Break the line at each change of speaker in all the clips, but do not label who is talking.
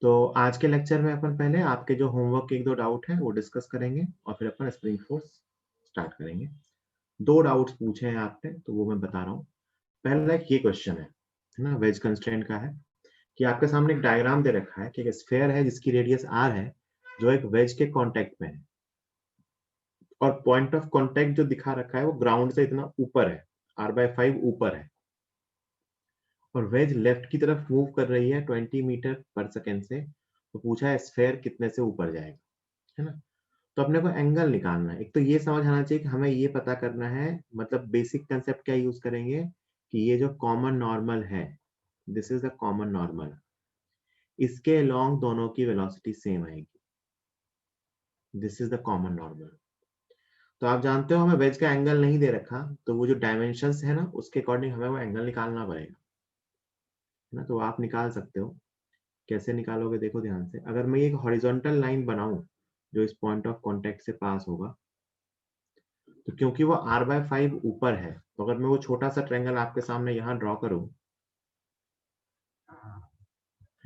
तो आज के लेक्चर में अपन पहले आपके जो होमवर्क के एक दो डाउट हैं वो डिस्कस करेंगे और फिर अपन स्प्रिंग फोर्स स्टार्ट करेंगे। दो डाउट्स पूछे हैं आपने तो वो मैं बता रहा हूँ। पहला एक ये क्वेश्चन है ना, वेज कंस्ट्रेंट का है कि आपके सामने एक डायग्राम दे रखा है कि एक स्फेयर है जिसकी रेडियस r है जो एक वेज के कांटेक्ट में है और पॉइंट ऑफ कांटेक्ट जो दिखा रखा है वो ग्राउंड से इतना ऊपर है, r/5 ऊपर है और वेज लेफ्ट की तरफ मूव कर रही है 20 मीटर पर सेकेंड से। तो पूछा है स्फेयर कितने से ऊपर जाएगा, है ना। तो अपने को एंगल निकालना है। एक तो ये समझ आना चाहिए कि हमें ये पता करना है, मतलब बेसिक कंसेप्ट क्या यूज करेंगे कि ये जो कॉमन नॉर्मल है, this is the common normal, इसके अलोंग दोनों की वेलोसिटी सेम आएगी। This is the common normal. तो आप जानते हो हमें वेज का एंगल नहीं दे रखा, तो वो जो डायमेंशंस है ना उसके अकॉर्डिंग हमें वो एंगल निकालना पड़ेगा, है ना। तो आप निकाल सकते हो। कैसे निकालोगे देखो ध्यान से। अगर मैं एक हॉरिजॉन्टल लाइन बनाऊं जो इस पॉइंट ऑफ कांटेक्ट से पास होगा, तो क्योंकि वो r/5 ऊपर है, तो अगर मैं वो छोटा सा ट्रायंगल आपके सामने यहाँ ड्रॉ करूं,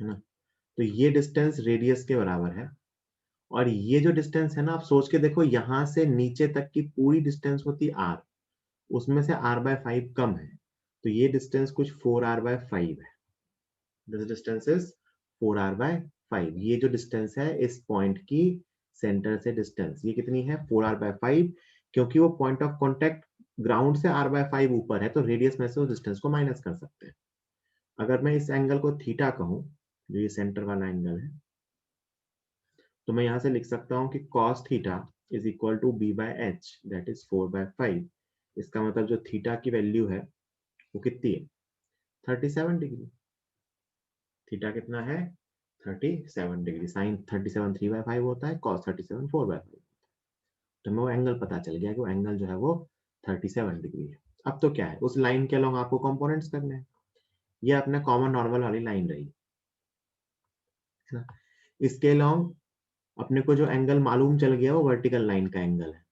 है ना, तो ये डिस्टेंस रेडियस के बराबर है। और ये जो डिस्टेंस है ना, आप सोच के देखो, यहाँ से नीचे तक की पूरी डिस्टेंस होती r, उसमें से r/5 कम है, तो ये डिस्टेंस कुछ 4r/5 है। This distance is 4r/5। ये जो डिस्टेंस है इस पॉइंट की सेंटर से डिस्टेंस, ये कितनी है 4r/5। क्योंकि वो पॉइंट ऑफ कॉन्टेक्ट ग्राउंड से r/5 ऊपर है, तो रेडियस में से उस डिस्टेंस को माइनस कर सकते हैं। अगर मैं इस एंगल को थीटा कहूं, जो ये सेंटर वाला एंगल है, तो मैं यहां से लिख सकता हूं कि cos theta is equal to b/h, that is 4/5। इसका मतलब जो थीटा की वैल्यू है वो कितनी है, 37 डिग्री। थीटा कितना है, 37 डिग्री। साइन 37 3/5 होता है, cos 37 4/5। तो हमें वो एंगल पता चल गया कि वो एंगल जो है वो 37 डिग्री है। अब तो क्या है, उस लाइन के अलोंग आपको कंपोनेंट्स करने हैं। ये अपने कॉमन नॉर्मल वाली लाइन रही, है ना। इसके अलोंग अपने को जो एंगल मालूम चल गया वो वर्टिकल लाइन का एंगल है।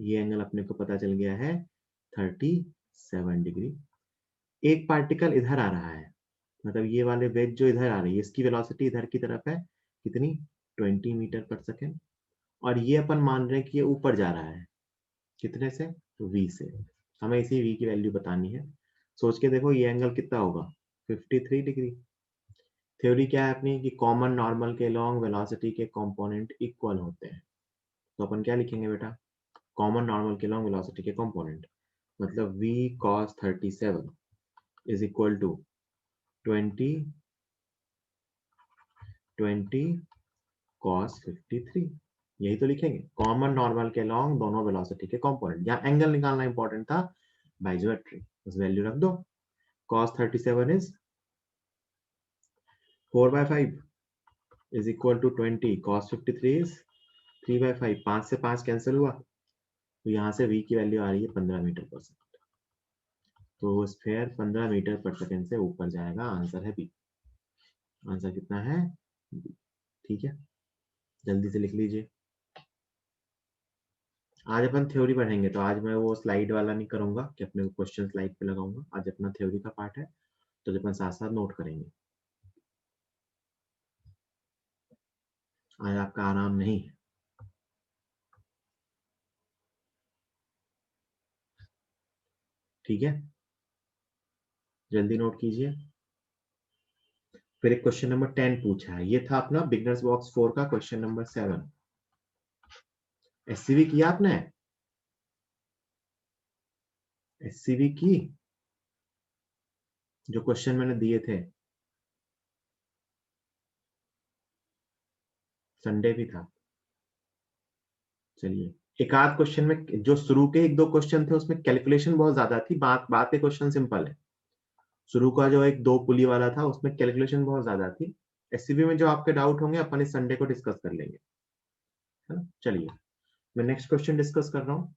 ये एंगल अपने को पता चल गया है 37 डिग्री। एक पार्टिकल इधर आ रहा है, मतलब ये वाले वेज जो इधर आ रही है, इसकी वेलोसिटी इधर की तरफ है, कितनी, 20 मीटर पर सेकेंड। और ये अपन मान रहे हैं कि ये ऊपर जा रहा है, कितने से, v से। हमें इसी v की वैल्यू बतानी है। सोच के देखो ये एंगल कितना होगा, 53 डिग्री। थ्योरी क्या है अपनी कि कॉमन नॉर्मल के लॉन्ग वेलोसिटी के कंपोनेंट इक्वल होते हैं। तो अपन क्या लिखेंगे बेटा, कॉमन नॉर्मल के लॉन्ग वेलोसिटी के कंपोनेंट, मतलब v cos 37 is equal to 20 cos 53। यही तो लिखेंगे, कॉमन नॉर्मल के लॉन्ग दोनों वेलोसिटी के कंपोनेंट। यहाँ एंगल निकालना इंपॉर्टेंट था, बाइज्योमेट्री, उस वैल्यू रख दो। cos 37 is 4/5 is equal to 20, cos 53 is 3/5। 5 से 5 कैंसिल हुआ, तो यहाँ से v की वैल्यू आ रही है 15 मीटर पर सेकेंड। तो स्फेयर 15 मीटर पर सेकेंड से ऊपर जाएगा, आंसर है बी। आंसर कितना है, B। ठीक है, जल्दी से लिख लीजिए। आज अपन थ्योरी पढ़ेंगे, तो आज मैं वो स्लाइड वाला नहीं करूंगा कि अपने क्वेश्चन स्लाइड पे लगाऊंगा। आज अपना थ्योरी का पार्ट है, तो अपन साथ साथ नोट करेंगे। आज आपका आराम नहीं है, ठीक है, जल्दी नोट कीजिए। फिर एक क्वेश्चन नंबर 10 पूछा है, ये था अपना बिगनर्स बॉक्स 4 का क्वेश्चन नंबर 7। एससीवी किया आपने, एससीवी की, जो क्वेश्चन मैंने दिए थे, संडे भी था। चलिए, एक आध क्वेश्चन में जो शुरू के एक दो क्वेश्चन थे उसमें कैलकुलेशन बहुत ज्यादा थी, बात क्वेश्चन सिंपल है। शुरू का जो एक दो पुली वाला था उसमें कैलकुलेशन बहुत ज्यादा थी। एससीबी में जो आपके डाउट होंगे अपन इस संडे को डिस्कस कर लेंगे, है ना। चलिए, मैं नेक्स्ट क्वेश्चन डिस्कस कर रहा हूँ,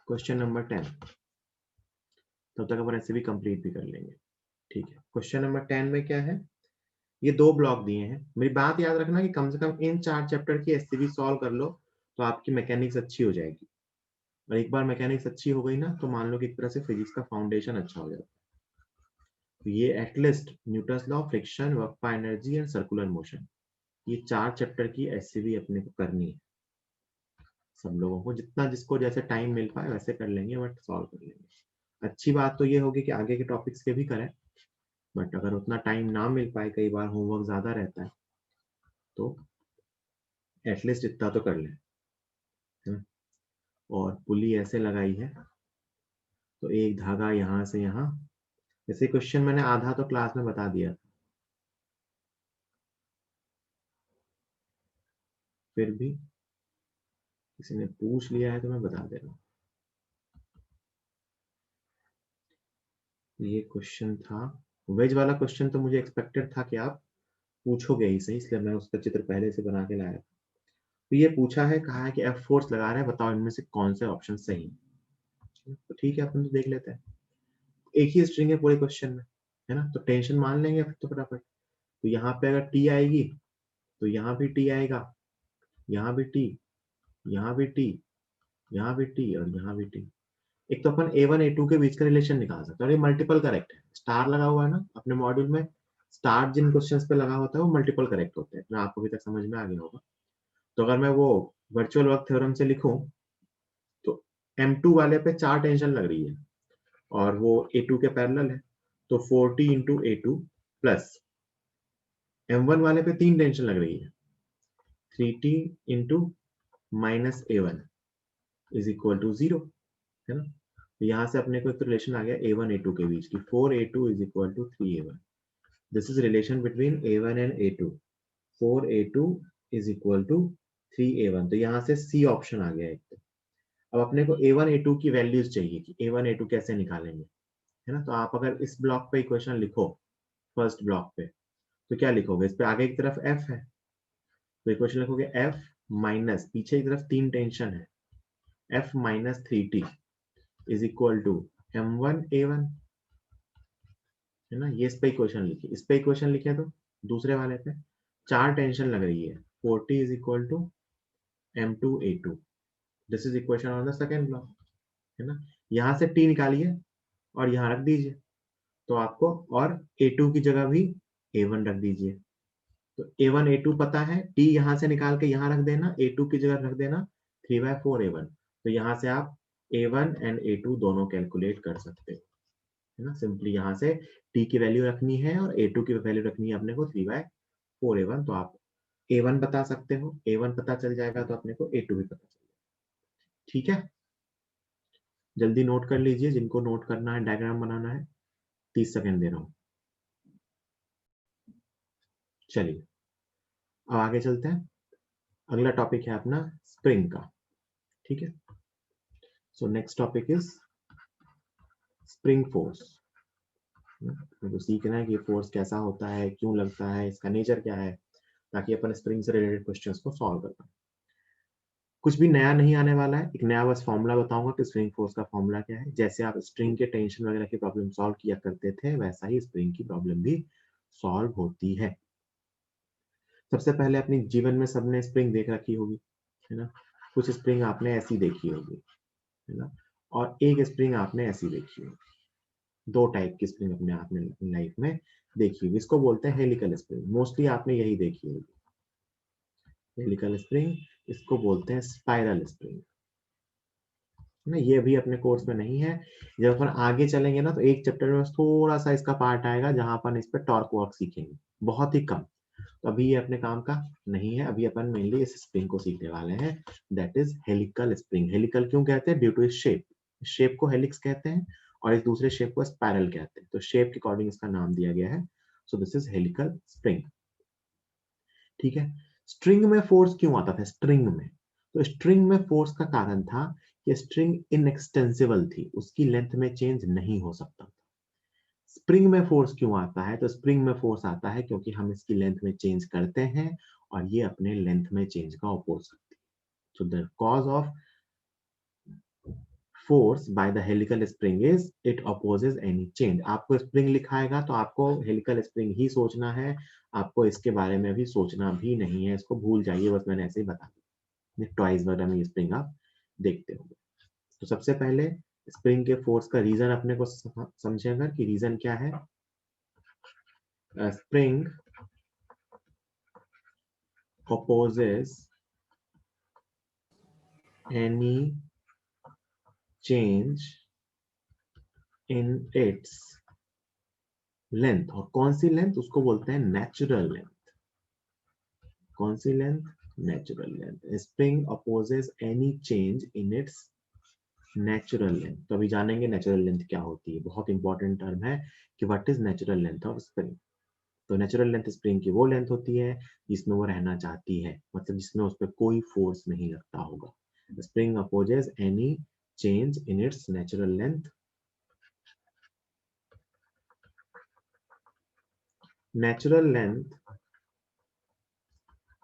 क्वेश्चन नंबर 10। तब तक अपन एससीबी कंप्लीट भी कर लेंगे, ठीक है। क्वेश्चन नंबर 10 में क्या है, ये दो ब्लॉक दिए हैं। मेरी बात याद रखना कि कम से कम इन 4 चैप्टर की एससीबी सॉल्व कर लो, तो आपकी मैकेनिक्स अच्छी हो जाएगी। और एक बार मैकेनिक्स अच्छी हो गई ना, तो मान लो कि एक तरह से फिजिक्स का फाउंडेशन अच्छा हो जाता है। तो ये at least Newton's law, friction, work by energy and circular motion, ये 4 चैप्टर की एससीवी अपने को करनी है। सब लोगों को जितना जिसको जैसे टाइम मिल पाए वैसे कर लेंगे, बट सॉल्व कर लेंगे। अच्छी बात तो ये होगी कि आगे के टॉपिक्स के भी करें, बट अगर उतना टाइम ना मिल पाए, कई बार होमवर्क ज्यादा रहता है, तो एटलीस्ट इतना तो कर लें। और पुली ऐसे लगाई है, तो एक धागा यहाँ से यहाँ, जैसे क्वेश्चन मैंने आधा तो क्लास में बता दिया, फिर भी किसी ने पूछ लिया है तो मैं बता दे रहा हूँ। ये क्वेश्चन था, वेज वाला क्वेश्चन तो मुझे एक्सपेक्टेड था कि आप पूछोगे ही सही, इसलिए मैं उसका चित्र पहले से बना के लाया। तो ये पूछा है, कहा है कि एफ फोर्स लगा रहे हैं, बताओ इनमें से कौन से ऑप्शन सही है। तो ठीक है, अपन तो देख लेते हैं। एक ही स्ट्रिंग है पूरे क्वेश्चन में, है ना, तो टेंशन मान लेंगे फिर तो फटाफट। तो यहाँ पे अगर टी आएगी तो यहाँ भी टी आएगा, यहाँ भी टी, यहाँ भी टी, यहाँ भी टी और यहाँ भी टी। एक तो अपन A1 A2 के बीच का रिलेशन निकाल सकते हैं, और ये मल्टीपल करेक्ट है। स्टार लगा हुआ है ना अपने मॉड्यूल में, स्टार जिन क्वेश्चंस पे लगा होता है वो मल्टीपल करेक्ट होते हैं, मैं आपको अभी तक समझ में आ गया होगा। तो अगर मैं वो वर्चुअल वर्क थ्योरम से लिखूं, तो M2 वाले पे 4 टेंशन लग रही है और वो A2 के पैरेलल है, तो 4t into A2 plus M1 वाले पे 3 टेंशन लग रही है, 3t into minus A1 is equal to 0, है ना। तो यहाँ से अपने को एक रिलेशन आ गया A1 A2 के बीच की, 4A2 is equal to 3A1। This is relation between A1 and A2, 4A2 is equal to 3A1। तो यहाँ से C ऑप्शन आ गया एक तो। अब अपने को A1 A2 की वैल्यूज चाहिए कि A1 A2 कैसे निकालेंगे, है ना। तो आप अगर इस ब्लॉक पे इक्वेशन लिखो, फर्स्ट ब्लॉक पे, तो क्या लिखोगे, इस पे आगे की तरफ F है, तो इक्वेशन लिखोगे F माइनस पीछे की तरफ 3 टेंशन है, F minus 3t is equal to M1A1, है ना। ये इस पे इक्वेशन लिखी, इस पे इक्वेशन लिखे तो दूसरे वाले पे 4 टेंशन लग रही है, 40 is equal to M2A2। This is equation on the second block, है ना। यहाँ से t निकालिए और यहाँ रख दीजिए, तो आपको, और A2 की जगह भी A1 रख दीजिए। तो A1 A2 पता है, t यहाँ से निकाल के यहाँ रख देना, A2 की जगह रख देना 3/4 A1। तो यहाँ से आप A1 एंड A2 दोनों कैलकुलेट कर सकते हो, है ना। सिंपली यहाँ से t की वैल्यू रखनी है और A2 की वैल्यू रखनी है अपने को 3/4 A1। तो आप A1 बता सकते हो, A1 पता चल जाएगा तो अपने को A2 भी पता चल जाएगा। ठीक है, जल्दी नोट कर लीजिए, जिनको नोट करना है, डायग्राम बनाना है, 30 सेकेंड दे रहा हूँ। चलिए अब आगे चलते हैं। अगला टॉपिक है अपना स्प्रिंग का, ठीक है। So next topic is spring force. तो सीखना है कि फोर्स कैसा होता है, क्यों लगता है, इसका नेचर क्या है, ताकि अपन स्प्रिंग से रिलेटेड क्वेश्चंस को सॉल्व कर पाए। कुछ भी नया नहीं आने वाला है, एक नया बस फॉर्मूला बताऊंगा कि स्प्रिंग फोर्स का फॉर्मूला क्या है। जैसे आप स्ट्रिंग के टेंशन वगैरह की प्रॉब्लम सॉल्व किया करते थे, वैसा ही स्प्रिंग की प्रॉब्लम भी सॉल्व होती है। सबसे पहले अपने जीवन में सबने स्प्रिंग देख रखी होगी, है ना। कुछ स्प्रिंग आपने ऐसी देखी होगी, है ना, और एक स्प्रिंग आपने ऐसी देखी होगी। दो टाइप की स्प्रिंग अपने आप में लाइफ में देखी होगी, इसको बोलते हैं हेलिकल स्प्रिंग। मोस्टली आपने यही देखी होगी, हेलिकल स्प्रिंग। इसको बोलते हैं स्पाइरल स्प्रिंग, ना। ये भी अपने कोर्स में नहीं है। जब अपन आगे चलेंगे ना, तो एक चैप्टर में थोड़ा सा इसका पार्ट आएगा जहां अपन इस पर टॉर्क वर्क सीखेंगे, बहुत ही कम। तो अभी ये अपने काम का नहीं है, अभी अपन मेनली इस स्प्रिंग को सीखने वाले हैं, that is helical spring. Helical क्यों कहते हैं, ड्यू टू इस शेप, शेप को हेलिक्स कहते हैं और एक दूसरे शेप को स्पाइरल कहते हैं, तो शेप के अकॉर्डिंग इसका नाम दिया गया है। So this is helical spring, ठीक है। स्ट्रिंग में फोर्स क्यों आता था, स्ट्रिंग में, तो स्ट्रिंग में फोर्स का कारण था कि स्ट्रिंग इनएक्सटेंसिबल थी, उसकी लेंथ में चेंज नहीं हो सकता था। स्प्रिंग में फोर्स क्यों आता है, तो स्प्रिंग में फोर्स आता है क्योंकि हम इसकी लेंथ में चेंज करते हैं और ये अपने लेंथ में चेंज का अपोज करती है। So the cause of force by the helical spring is it opposes any change. आपको स्प्रिंग लिखाएगा तो आपको हेलिकल स्प्रिंग ही सोचना है, आपको इसके बारे में भी सोचना भी नहीं है, इसको भूल जाइए, बस मैंने ऐसे ही बता दिया। टॉइस वगैरह में स्प्रिंग आप देखते होंगे। तो सबसे पहले स्प्रिंग के फोर्स का रीजन अपने को समझेगा कि रीजन क्या है। A spring opposes any change in its length, और कौन सी लेंथ, उसको बोलते हैं नेचुरल लेंथ। कौन सी length? Natural length. Spring opposes any change in its natural length. तो अभी जानेंगे नेचुरल लेंथ क्या होती है। बहुत इंपॉर्टेंट टर्म है कि what is natural length of spring. तो नेचुरल लेंथ स्प्रिंग की वो लेंथ होती है जिसमें वो रहना चाहती है, मतलब जिसमें उस पर कोई फोर्स नहीं लगता होगा। Spring opposes any change in its natural length. Natural length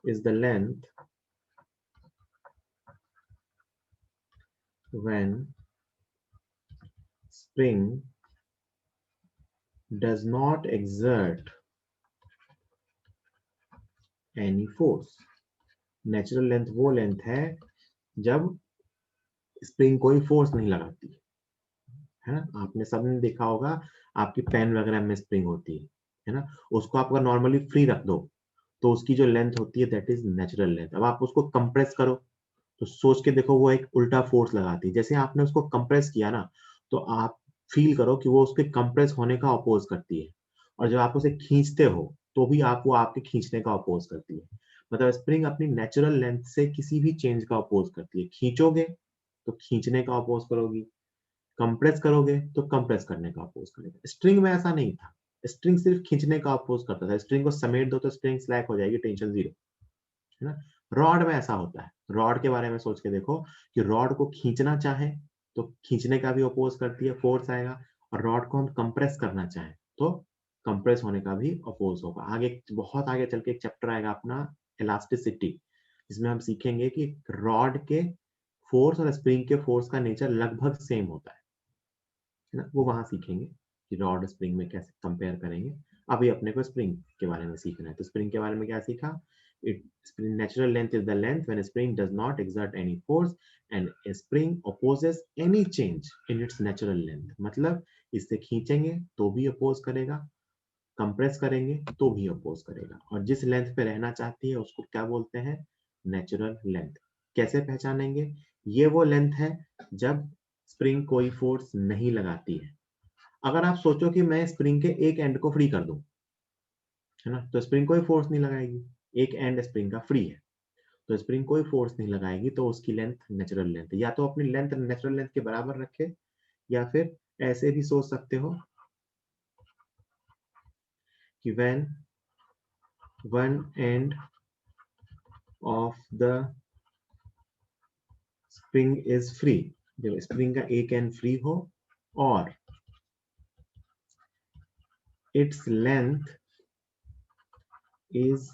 is the length when spring does not exert any force. Natural length वो लेंथ है जब स्प्रिंग कोई फोर्स नहीं लगाती है ना। आपने सबने देखा होगा, आपकी पेन वगैरह में स्प्रिंग होती है ना। उसको आप अगर नॉर्मली फ्री रख दो तो उसकी जो लेंथ होती है दैट इज नेचुरल लेंथ। अब आप उसको कंप्रेस करो तो सोच के देखो वो एक उल्टा फोर्स लगाती है। जैसे आपने उसको कंप्रेस किया ना, तो आप फील करो कि वो उसके कंप्रेस होने का अपोज करती है, और जब आप उसे खींचते हो तो भी आप वो आपके खींचने का अपोज करती है। मतलब स्प्रिंग अपनी नेचुरल लेंथ से किसी भी चेंज का अपोज करती है। खींचोगे तो खींचने का अपोज करोगी, कंप्रेस करोगे तो कंप्रेस करने का अपोज करेगा। स्ट्रिंग में ऐसा नहीं था, स्ट्रिंग सिर्फ खींचने का अपोज करता था। स्ट्रिंग को समेट दो तो स्ट्रिंग स्लैक हो जाएगी, टेंशन जीरो, है ना। रॉड में ऐसा होता है। रॉड के बारे में सोच के देखो कि रॉड को खींचना चाहे तो खींचने का भी अपोज करती है, फोर्स आएगा। और रॉड को हम कंप्रेस करना चाहे तो कंप्रेस होने का भी अपोज होगा। आगे बहुत आगे चल के एक चैप्टर आएगा अपना इलास्टिसिटी, जिसमें हम सीखेंगे कि रॉड के फोर्स और स्प्रिंग के फोर्स का नेचर लगभग सेम होता है ना। वो वहां सीखेंगे कि रॉड स्प्रिंग में कैसे कंपेयर करेंगे। अभी अपने को स्प्रिंग के बारे में सीखना है। तो स्प्रिंग के बारे में क्या सीखा? It natural length is the length when a spring does not exert any force and a spring opposes any change in its natural length। मतलब इससे खींचेंगे तो भी अपोज करेगा, कंप्रेस करेंगे तो भी अपोज करेगा, और जिस लेंथ पे रहना चाहती है उसको क्या बोलते हैं? Natural length. कैसे पहचानेंगे? ये वो लेंथ है जब स्प्रिंग कोई फोर्स नहीं लगाती है। अगर आप सोचो कि मैं स्प्रिंग के एक एंड को फ्री कर दूं, है ना, तो स्प्रिंग कोई फोर्स नहीं लगाएगी। एक एंड स्प्रिंग का फ्री है तो स्प्रिंग कोई फोर्स नहीं लगाएगी, तो उसकी लेंथ नेचुरल लेंथ है। या तो अपनी लेंथ नेचुरल लेंथ के बराबर रखे, या फिर ऐसे भी सोच सकते हो कि when one end of the spring is free, जब स्प्रिंग का एक एंड फ्री हो और its length is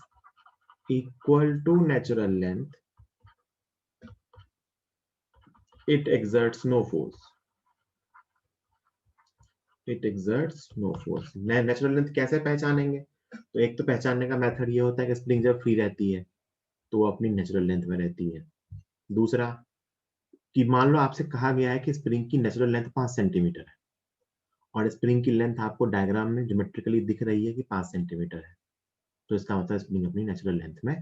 equal to natural length, it exerts no force। It exerts no force. Natural length कैसे पहचानेंगे? तो एक तो पहचानने का मेथड ये होता है कि स्प्रिंग जब फ्री रहती है तो वो अपनी नेचुरल लेंथ में रहती है। दूसरा कि मान लो आपसे कहा गया है कि स्प्रिंग की नेचुरल लेंथ 5 सेंटीमीटर है, और स्प्रिंग की लेंथ आपको डायग्राम में ज्योमेट्रिकली दिख रही है कि 5 सेंटीमीटर है, तो इसका मतलब स्प्रिंग अपनी नेचुरल लेंथ में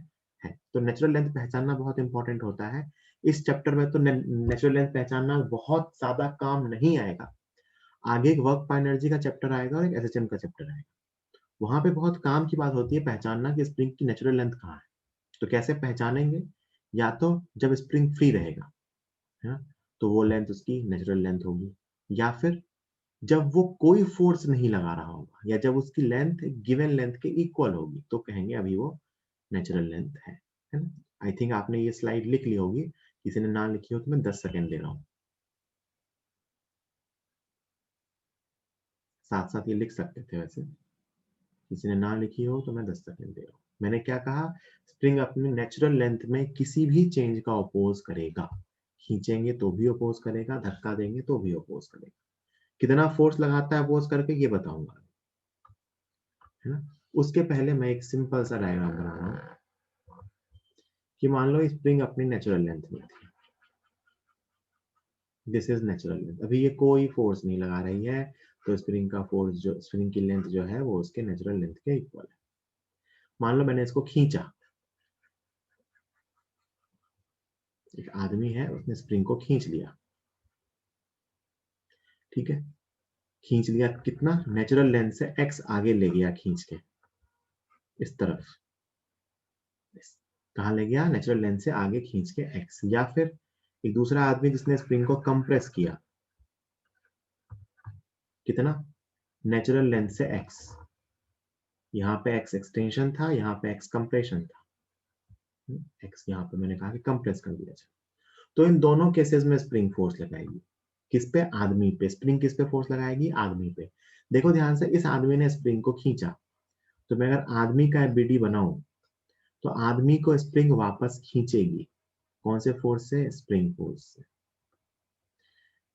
है। तो नेचुरल लेंथ पहचानना बहुत इंपॉर्टेंट होता है। इस चैप्टर में तो नेचुरल लेंथ पहचानना बहुत ज्यादा काम नहीं आएगा। आगे एक वर्क पर एनर्जी का चैप्टर आएगा और एक एसएचएम का चैप्टर आएगा, वहां पे बहुत काम की बात होती है पहचानना कि स्प्रिंग की नेचुरल लेंथ कहाँ है। तो कैसे पहचानेंगे? या तो जब स्प्रिंग फ्री रहेगा, है ना, तो वो लेंथ उसकी नेचुरल लेंथ होगी, या फिर जब वो कोई फोर्स नहीं लगा रहा होगा, या जब उसकी लेंथ गिवन लेंथ के इक्वल होगी, तो कहेंगे अभी वो नेचुरल लेंथ है ना। आई थिंक आपने ये स्लाइड लिख ली होगी, किसी ने ना लिखी हो तो मैं 10 सेकेंड दे रहा हूँ, साथ साथ ये लिख सकते थे वैसे। किसी ने ना लिखी हो तो मैं 10 सेकेंड दे रहा हूँ। मैंने क्या कहा? स्प्रिंग अपनी नेचुरल लेंथ में किसी भी चेंज का अपोज करेगा। खींचेंगे तो भी अपोज करेगा, धक्का देंगे तो भी अपोज करेगा। कितना फोर्स लगाता है अपोज करके ये बताऊंगा, है ना। उसके पहले मैं एक सिंपल सा डायग्राम बना रहा हूँ कि मान लो स्प्रिंग अपनी नेचुरल लेंथ में थी। This is natural length. अभी ये कोई फोर्स नहीं लगा रही है, तो स्प्रिंग का फोर्स जो स्प्रिंग की लेंथ जो है वो उसके नेचुरल लेंथ के इक्वल है। मान लो मैंने इसको खींचा, एक आदमी है उसने स्प्रिंग को खींच लिया, ठीक है, खींच लिया कितना, नेचुरल लेंथ से x आगे ले गया खींच के इस तरफ, कहाँ ले गया, नेचुरल लेंथ से आगे खींच के x। या फिर एक दूसरा आदमी जिसने स्प्रिंग को कंप्रेस किया, कितना, नेचुरल लेंथ से x, यहाँ पे x एक्सटेंशन था, यहाँ पे x कंप्रेशन था, x यहाँ पे मैंने कहा कि कंप्रेस कर दिया। तो इन दोनों केसेस में स्प्रिंग फोर्स लगाएगी, किस पे, आदमी पे। स्प्रिंग किस पे फोर्स लगाएगी, आदमी पे। देखो ध्यान से, इस आदमी ने स्प्रिंग को खींचा, तो मैं अगर आदमी का एबीडी बनाऊं तो आदमी को स्प्रिंग वापस खींचेगी, कौन से फोर्स से, स्प्रिंग फोर्स से।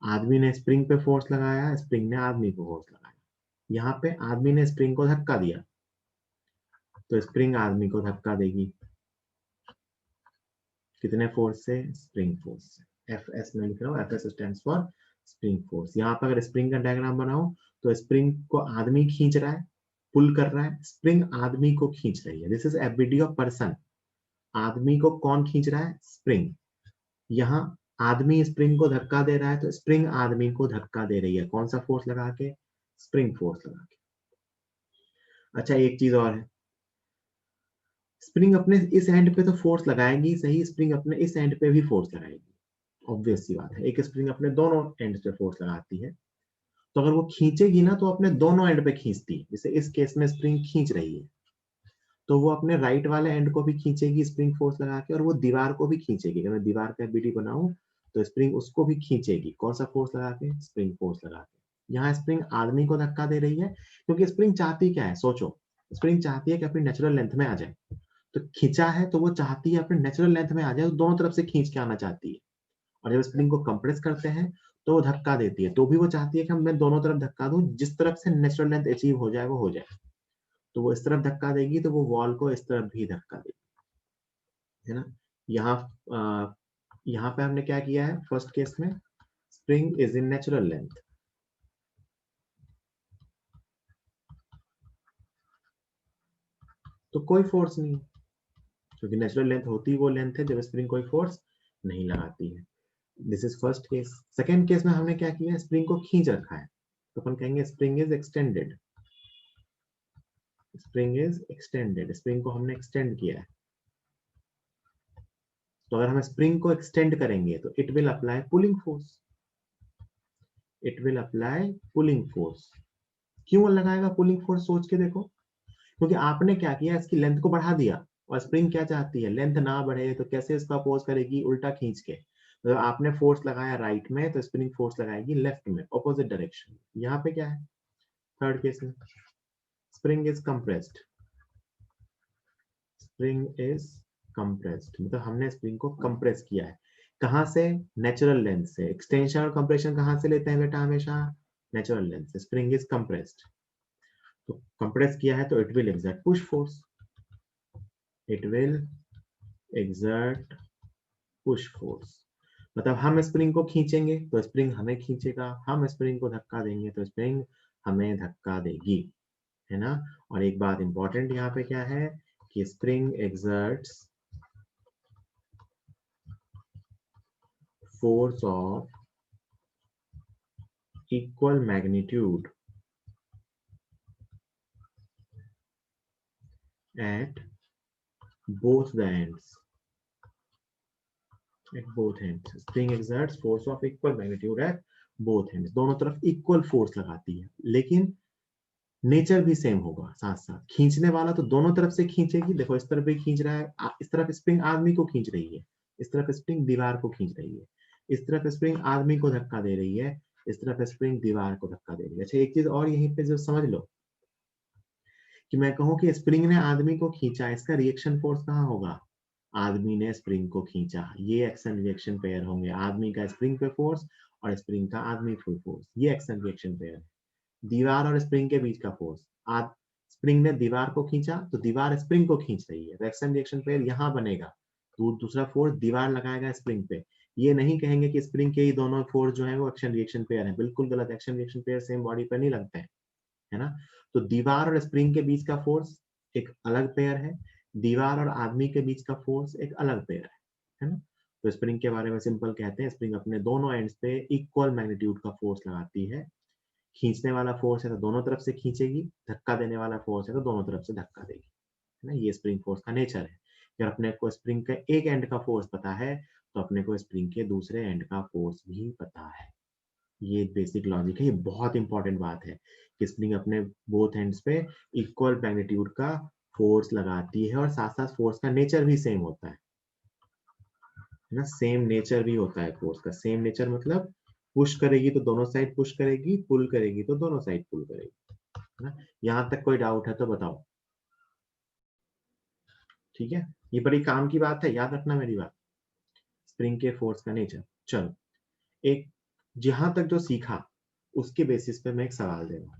आदमी ने स्प्रिंग पे फोर्स लगाया, स्प्रिंग ने आदमी को फोर्स लगाया। यहाँ पे आदमी ने स्प्रिंग को धक्का दिया, तो स्प्रिंग आदमी को धक्का देगी, कितने फोर्स से, स्प्रिंग फोर्स से। एफ एस में लिख रहा हूँ, F S stands for spring force. यहाँ पर अगर स्प्रिंग का डायग्राम बनाओ तो स्प्रिंग को आदमी खींच रहा है, पुल कर रहा है, स्प्रिंग आदमी को खींच रही है। This is ability of person. आदमी को कौन खींच रहा है, स्प्रिंग। यहाँ आदमी स्प्रिंग को धक्का दे रहा है, तो स्प्रिंग आदमी को धक्का दे रही है, कौन सा फोर्स लगा के, स्प्रिंग फोर्स लगा के। अच्छा एक चीज और है, स्प्रिंग अपने इस एंड पे तो फोर्स लगाएगी सही, स्प्रिंग अपने इस एंड पे भी फोर्स लगाएगी, ऑब्वियस सी बात है। एक स्प्रिंग अपने दोनों एंड पे फोर्स लगाती है, तो अगर वो खींचेगी ना तो अपने दोनों एंड पे खींचती है। जैसे इस केस में स्प्रिंग खींच रही है, तो वो अपने राइट वाले एंड को भी खींचेगी स्प्रिंग फोर्स लगा के, और वो दीवार को भी खींचेगी। अगर मैं दीवार का बीडी बनाऊं तो स्प्रिंग उसको भी खींचेगी, कौन सा फोर्स लगा के, स्प्रिंग फोर्स लगा के। यहाँ स्प्रिंग आदमी को धक्का दे रही है, क्योंकि स्प्रिंग चाहती क्या है, सोचो, स्प्रिंग चाहती है कि अपनी नेचुरल लेंथ में आ जाए। तो खींचा है तो वो चाहती है अपने नेचुरल लेंथ में आ जाए, तो दोनों तरफ से खींच के आना चाहती है। और जब स्प्रिंग को कंप्रेस करते हैं तो वो धक्का देती है, तो भी वो चाहती है कि मैं दोनों तरफ धक्का दूं, जिस तरफ से नेचुरल लेंथ अचीव हो जाए वो हो जाए। तो वो इस तरफ धक्का देगी, तो वो वॉल को इस तरफ भी धक्का देगी, है ना। यहाँ यहाँ पे हमने क्या किया है, फर्स्ट केस में spring is in natural length, तो कोई फोर्स नहीं, क्योंकि नेचुरल लेंथ होती वो लेंथ है जब स्प्रिंग कोई फोर्स नहीं लगाती है। This is first case. Second case में हमने क्या किया, स्प्रिंग को खींच रखा है, तो अपन कहेंगे spring is extended, spring is extended, spring को हमने एक्सटेंड किया है। तो अगर हम स्प्रिंग को एक्सटेंड करेंगे तो it will apply pulling force, it will apply pulling force. क्यों लगाएगा पुलिंग फोर्स, सोच के देखो, क्योंकि आपने क्या किया, इसकी लेंथ को बढ़ा दिया, और स्प्रिंग क्या चाहती है, लेंथ ना बढ़े, तो कैसे इसको अपोज करेगी, उल्टा खींच के। तो आपने फोर्स लगाया राइट में, तो स्प्रिंग फोर्स लगाएगी लेफ्ट में, ऑपोजिट डायरेक्शन। यहाँ पे क्या है, थर्ड केस में spring is compressed, spring is compressed, मतलब हमने स्प्रिंग को कंप्रेस किया है, कहां से, नेचुरल लेंथ से। एक्सटेंशन और कंप्रेशन कहां से लेते हैं बेटा, हमेशा नेचुरल लेंथ से। स्प्रिंग इज कंप्रेस्ड, तो कंप्रेस किया है तो it will exert push force, it will exert push force. मतलब हम स्प्रिंग को खींचेंगे तो स्प्रिंग हमें खींचेगा, हम स्प्रिंग को धक्का देंगे तो स्प्रिंग हमें धक्का देगी, है ना। और एक बात इंपॉर्टेंट यहाँ पे क्या है कि spring exerts force of equal magnitude at both the ends, at both ends spring exerts force of equal magnitude at both ends, दोनों तरफ इक्वल फोर्स लगाती है, लेकिन नेचर भी सेम होगा साथ साथ। खींचने वाला तो दोनों तरफ से खींचेगी, देखो इस तरफ भी खींच रहा है, इस तरफ स्प्रिंग आदमी को खींच रही है, इस तरफ स्प्रिंग दीवार को खींच रही है, इस तरफ स्प्रिंग आदमी को धक्का दे रही है, इस तरफ स्प्रिंग दीवार को धक्का दे रही है। अच्छा एक चीज और यहीं पे जो समझ लो, कि मैं कहूं कि स्प्रिंग ने आदमी को खींचा, इसका रिएक्शन फोर्स कहाँ होगा, आदमी ने स्प्रिंग को खींचा, ये एक्शन रिएक्शन पेयर होंगे, आदमी का स्प्रिंग पे फोर्स और स्प्रिंग का आदमी पे फोर्स, ये एक्शन रिएक्शन पेयर है। दीवार और स्प्रिंग के बीच का फोर्स, आज स्प्रिंग ने दीवार को खींचा तो दीवार स्प्रिंग को खींच रही है, तो एक्शन रिएक्शन पेयर यहाँ बनेगा, तो दूसरा फोर्स दीवार लगाएगा स्प्रिंग पे, ये नहीं कहेंगे कि स्प्रिंग के ही दोनों फोर्स जो है वो एक्शन रिएक्शन पेयर है, बिल्कुल गलत। Action reaction pair same body पर नहीं लगते हैं, है ना। तो दीवार और स्प्रिंग के बीच का फोर्स एक अलग पेयर है, दीवार और आदमी के बीच का फोर्स एक अलग पेयर है ना। तो स्प्रिंग के बारे में सिंपल कहते हैं, स्प्रिंग अपने दोनों एंड्स पे इक्वल मैग्नीट्यूड का फोर्स लगाती है। खींचने वाला फोर्स है तो दोनों तरफ से खींचेगी, धक्का देने वाला फोर्स है तो दोनों तरफ से धक्का देगी, है ना। ये स्प्रिंग फोर्स का नेचर है। अगर अपने को स्प्रिंग के एक एंड का फोर्स पता है तो अपने को स्प्रिंग के दूसरे एंड का फोर्स भी पता है। ये बेसिक लॉजिक है, ये बहुत इंपॉर्टेंट बात है कि स्प्रिंग अपने बोथ एंड्स पे इक्वल मैग्नीट्यूड का फोर्स लगाती है और साथ साथ फोर्स का नेचर भी सेम होता है ना। सेम नेचर भी होता है फोर्स का। सेम नेचर मतलब पुश करेगी तो दोनों साइड पुश करेगी, पुल करेगी तो दोनों साइड पुल करेगी, है ना। यहां तक कोई डाउट है तो बताओ। ठीक है, ये बड़ी काम की बात है, याद रखना मेरी बात। स्प्रिंग के फोर्स का नेचर। चलो, एक जहां तक जो सीखा उसके बेसिस पे मैं एक सवाल दे रहा हूं।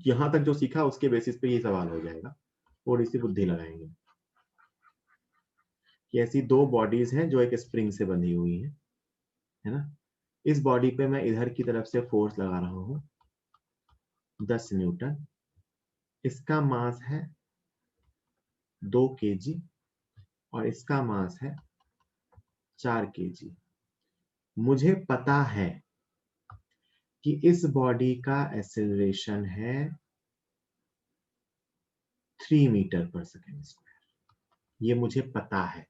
यहां तक जो सीखा उसके बेसिस पे ये सवाल हो जाएगा, थोड़ी सी बुद्धि लगाएंगे कि ऐसी दो बॉडीज हैं जो एक स्प्रिंग से बंधी हुई है ना। इस बॉडी पे मैं इधर की तरफ से फोर्स लगा रहा हूं 10 न्यूटन। इसका मास है 2 केजी और इसका मास है 4 केजी। मुझे पता है कि इस बॉडी का एक्सेलरेशन है 3 मीटर पर सेकेंड स्क्वायर। ये मुझे पता है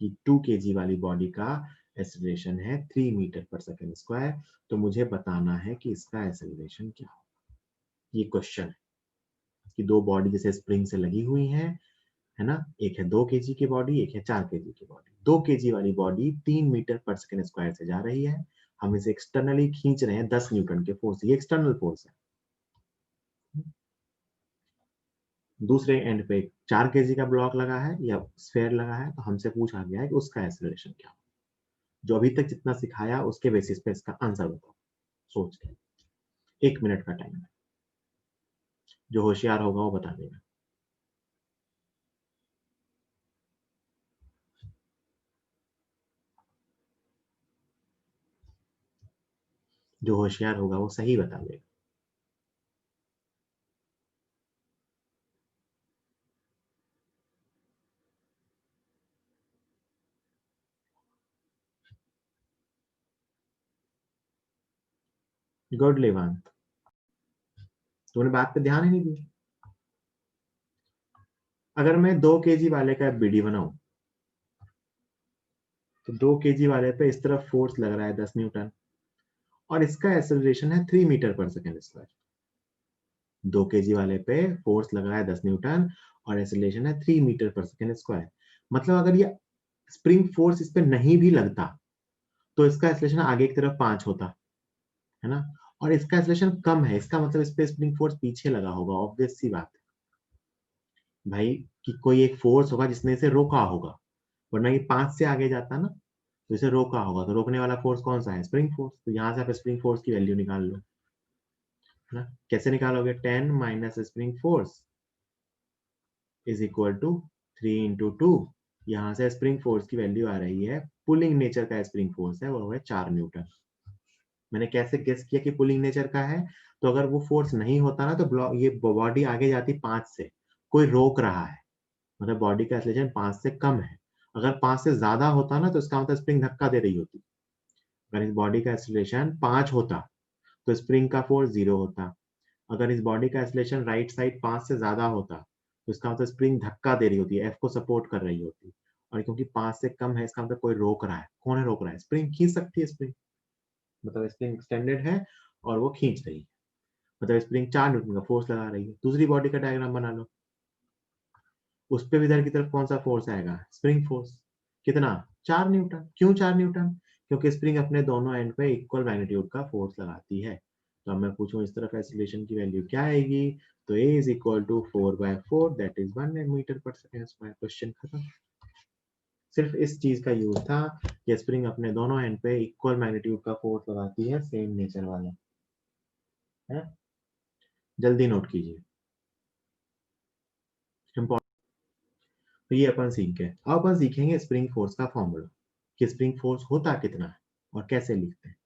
कि 2 केजी वाली बॉडी का एक्सेलरेशन है 3 मीटर पर सेकेंड स्क्वायर। तो मुझे बताना है कि इसका एक्सेलरेशन क्या हो। ये क्वेश्चन है कि दो बॉडी जैसे स्प्रिंग से लगी हुई है ना। एक है 2 केजी की बॉडी, एक है 4 केजी की बॉडी। 2 केजी वाली body 3 metre per second square से जा रही है। हम इसे एक्सटर्नली खींच रहे हैं 10 न्यूटन के फोर्स, ये एक्सटर्नल फोर्स है। दूसरे एंड पे 4 केजी का ब्लॉक लगा है या स्फेयर लगा है, तो हमसे पूछा गया है कि उसका एक्सेलरेशन क्या हो। जो अभी तक जितना सिखाया उसके बेसिस पे इसका आंसर बताओ सोच के। 1 मिनट का टाइम है, जो होशियार होगा वो बता देगा। जो होशियार होगा वो सही बता देगा। गुड लेवांत, तुमने बात पे ध्यान ही नहीं दिया। अगर मैं 2 केजी वाले का बीडी बनाऊं तो 2 केजी वाले पे इस तरफ फोर्स लग रहा है 10 न्यूटन और इसका एक्सेलरेशन है 3 metre per second square. 2 KG वाले पे फोर्स लग रहा है 10 न्यूटन और एक्सेलरेशन है 3 मीटर पर सेकेंड स्क्वायर। मतलब अगर ये स्प्रिंग फोर्स इस पे नहीं भी लगता तो इसका एक्सेलरेशन आगे की तरफ 5 होता, है ना। और इसका एक्सेलरेशन कम है, इसका मतलब इस पे स्प्रिंग फोर्स पीछे लगा होगा, ऑब्वियस सी बात है भाई। कि कोई एक फोर्स होगा जिसने इसे रोका होगा, वरना ये 5 से आगे जाता ना, तो इसे रोका होगा। तो रोकने वाला फोर्स कौन सा है? Spring force. तो यहां से आप स्प्रिंग फोर्स की वैल्यू निकाल लो, है ना। कैसे निकालोगे? 10 minus spring force is equal to 3 into 2। यहाँ से स्प्रिंग फोर्स की वैल्यू आ रही है, पुलिंग नेचर का स्प्रिंग फोर्स है वो है 4 न्यूटन। मैंने कैसे गेस किया कि पुलिंग नेचर का है? तो अगर वो फोर्स नहीं होता ना तो ये बॉडी आगे जाती 5 से, कोई रोक रहा है, मतलब बॉडी का एक्सेलरेशन 5 से कम है। अगर 5 से ज्यादा होता ना तो इसका मतलब स्प्रिंग धक्का दे रही होती। अगर इस बॉडी का एक्सेलरेशन 5 होता तो स्प्रिंग का फोर्स 0 होता। अगर इस बॉडी का एक्सेलरेशन राइट साइड 5 से ज्यादा होता तो इसका मतलब स्प्रिंग धक्का दे रही होती है, एफ को सपोर्ट कर रही होती। और क्योंकि 5 से कम है इसका मतलब कोई रोक रहा है। कौन है रोक रहा है? स्प्रिंग खींच सकती है स्प्रिंग, मतलब स्प्रिंग एक्सटेंडेड है और वो खींच रही है, मतलब स्प्रिंग 4 न्यूटन का फोर्स लगा रही है। दूसरी बॉडी का डायग्राम बना लो, उस पे भी इधर की तरफ कौन सा फोर्स आएगा? स्प्रिंग फोर्स। कितना? 4 न्यूटन। क्यों 4 न्यूटन? क्योंकि स्प्रिंग अपने दोनों एंड पे इक्वल मैग्नीट्यूड का फोर्स लगाती है। तो अब मैं पूछूं इस तरफ एक्सीलरेशन की वैल्यू क्या आएगी? तो A is equal to 4/4 that is 1 metre per second square. Question खत्म। सिर्फ इस चीज का यूज था कि स्प्रिंग अपने दोनों एंड पे इक्वल मैग्नीट्यूड का फोर्स लगाती है, सेम नेचर वाला है। जल्दी नोट कीजिए, इम्पोर्टेंट। तो ये अपन सीख गए। अब अपन सीखेंगे स्प्रिंग फोर्स का फॉर्मूला। कि स्प्रिंग फोर्स होता कितना है और कैसे लिखते हैं।